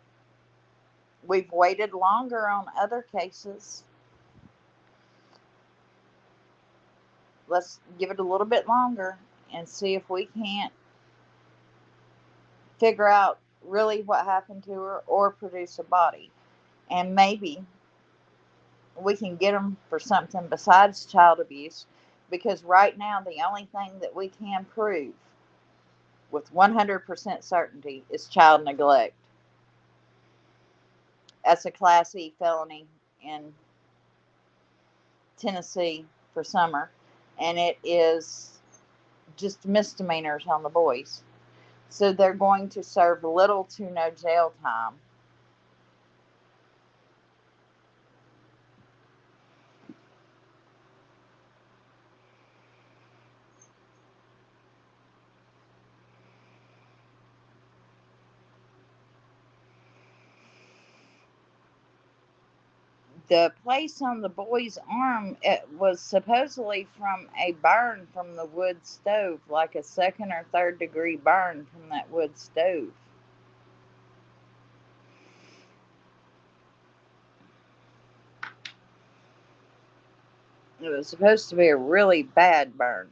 We've waited longer on other cases. Let's give it a little bit longer and see if we can't figure out really what happened to her or produce a body. And maybe we can get them for something besides child abuse, because right now the only thing that we can prove with 100% certainty is child neglect. That's a Class E felony in Tennessee for Summer, and it is just misdemeanors on the boys. So they're going to serve little to no jail time. The place on the boy's arm, it was supposedly from a burn from the wood stove, like a second or third degree burn from that wood stove. It was supposed to be a really bad burn.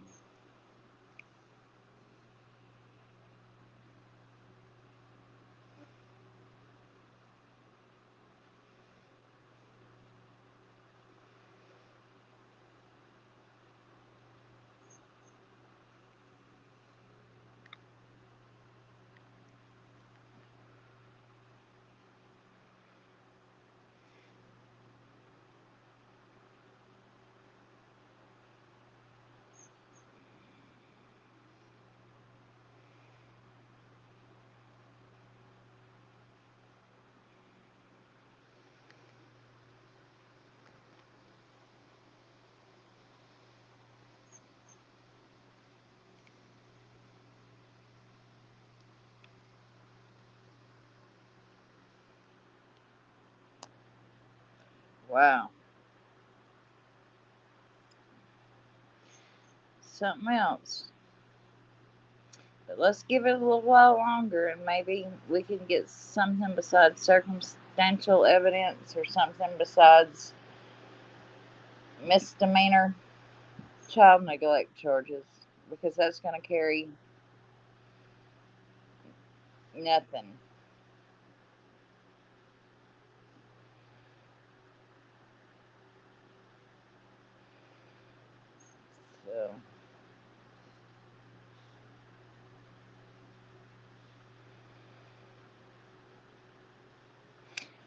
Wow. something else. But let's give it a little while longer and maybe we can get something besides circumstantial evidence or something besides misdemeanor child neglect charges, because that's going to carry nothing. So,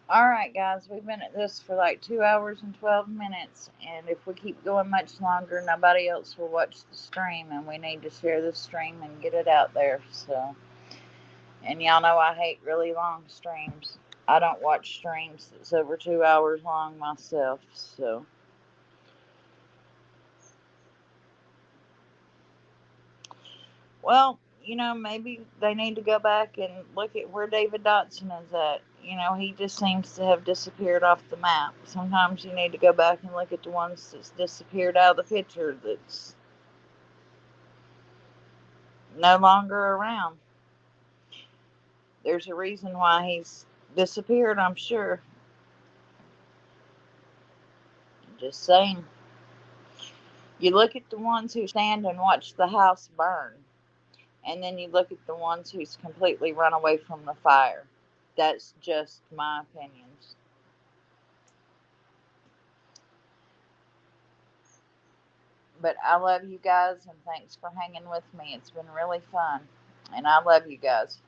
all right, guys, we've been at this for like 2 hours and 12 minutes, and if we keep going much longer, nobody else will watch the stream, and we need to share the stream and get it out there. So, and y'all know I hate really long streams. I don't watch streams that's over 2 hours long myself. So, well, maybe they need to go back and look at where David Dotson is at. He just seems to have disappeared off the map. Sometimes you need to go back and look at the ones that's disappeared out of the picture, that's no longer around. There's a reason why he's disappeared, I'm sure. Just saying. You look at the ones who stand and watch the house burn, and then you look at the ones who's completely run away from the fire. That's just my opinions. But I love you guys, and thanks for hanging with me. It's been really fun, and I love you guys.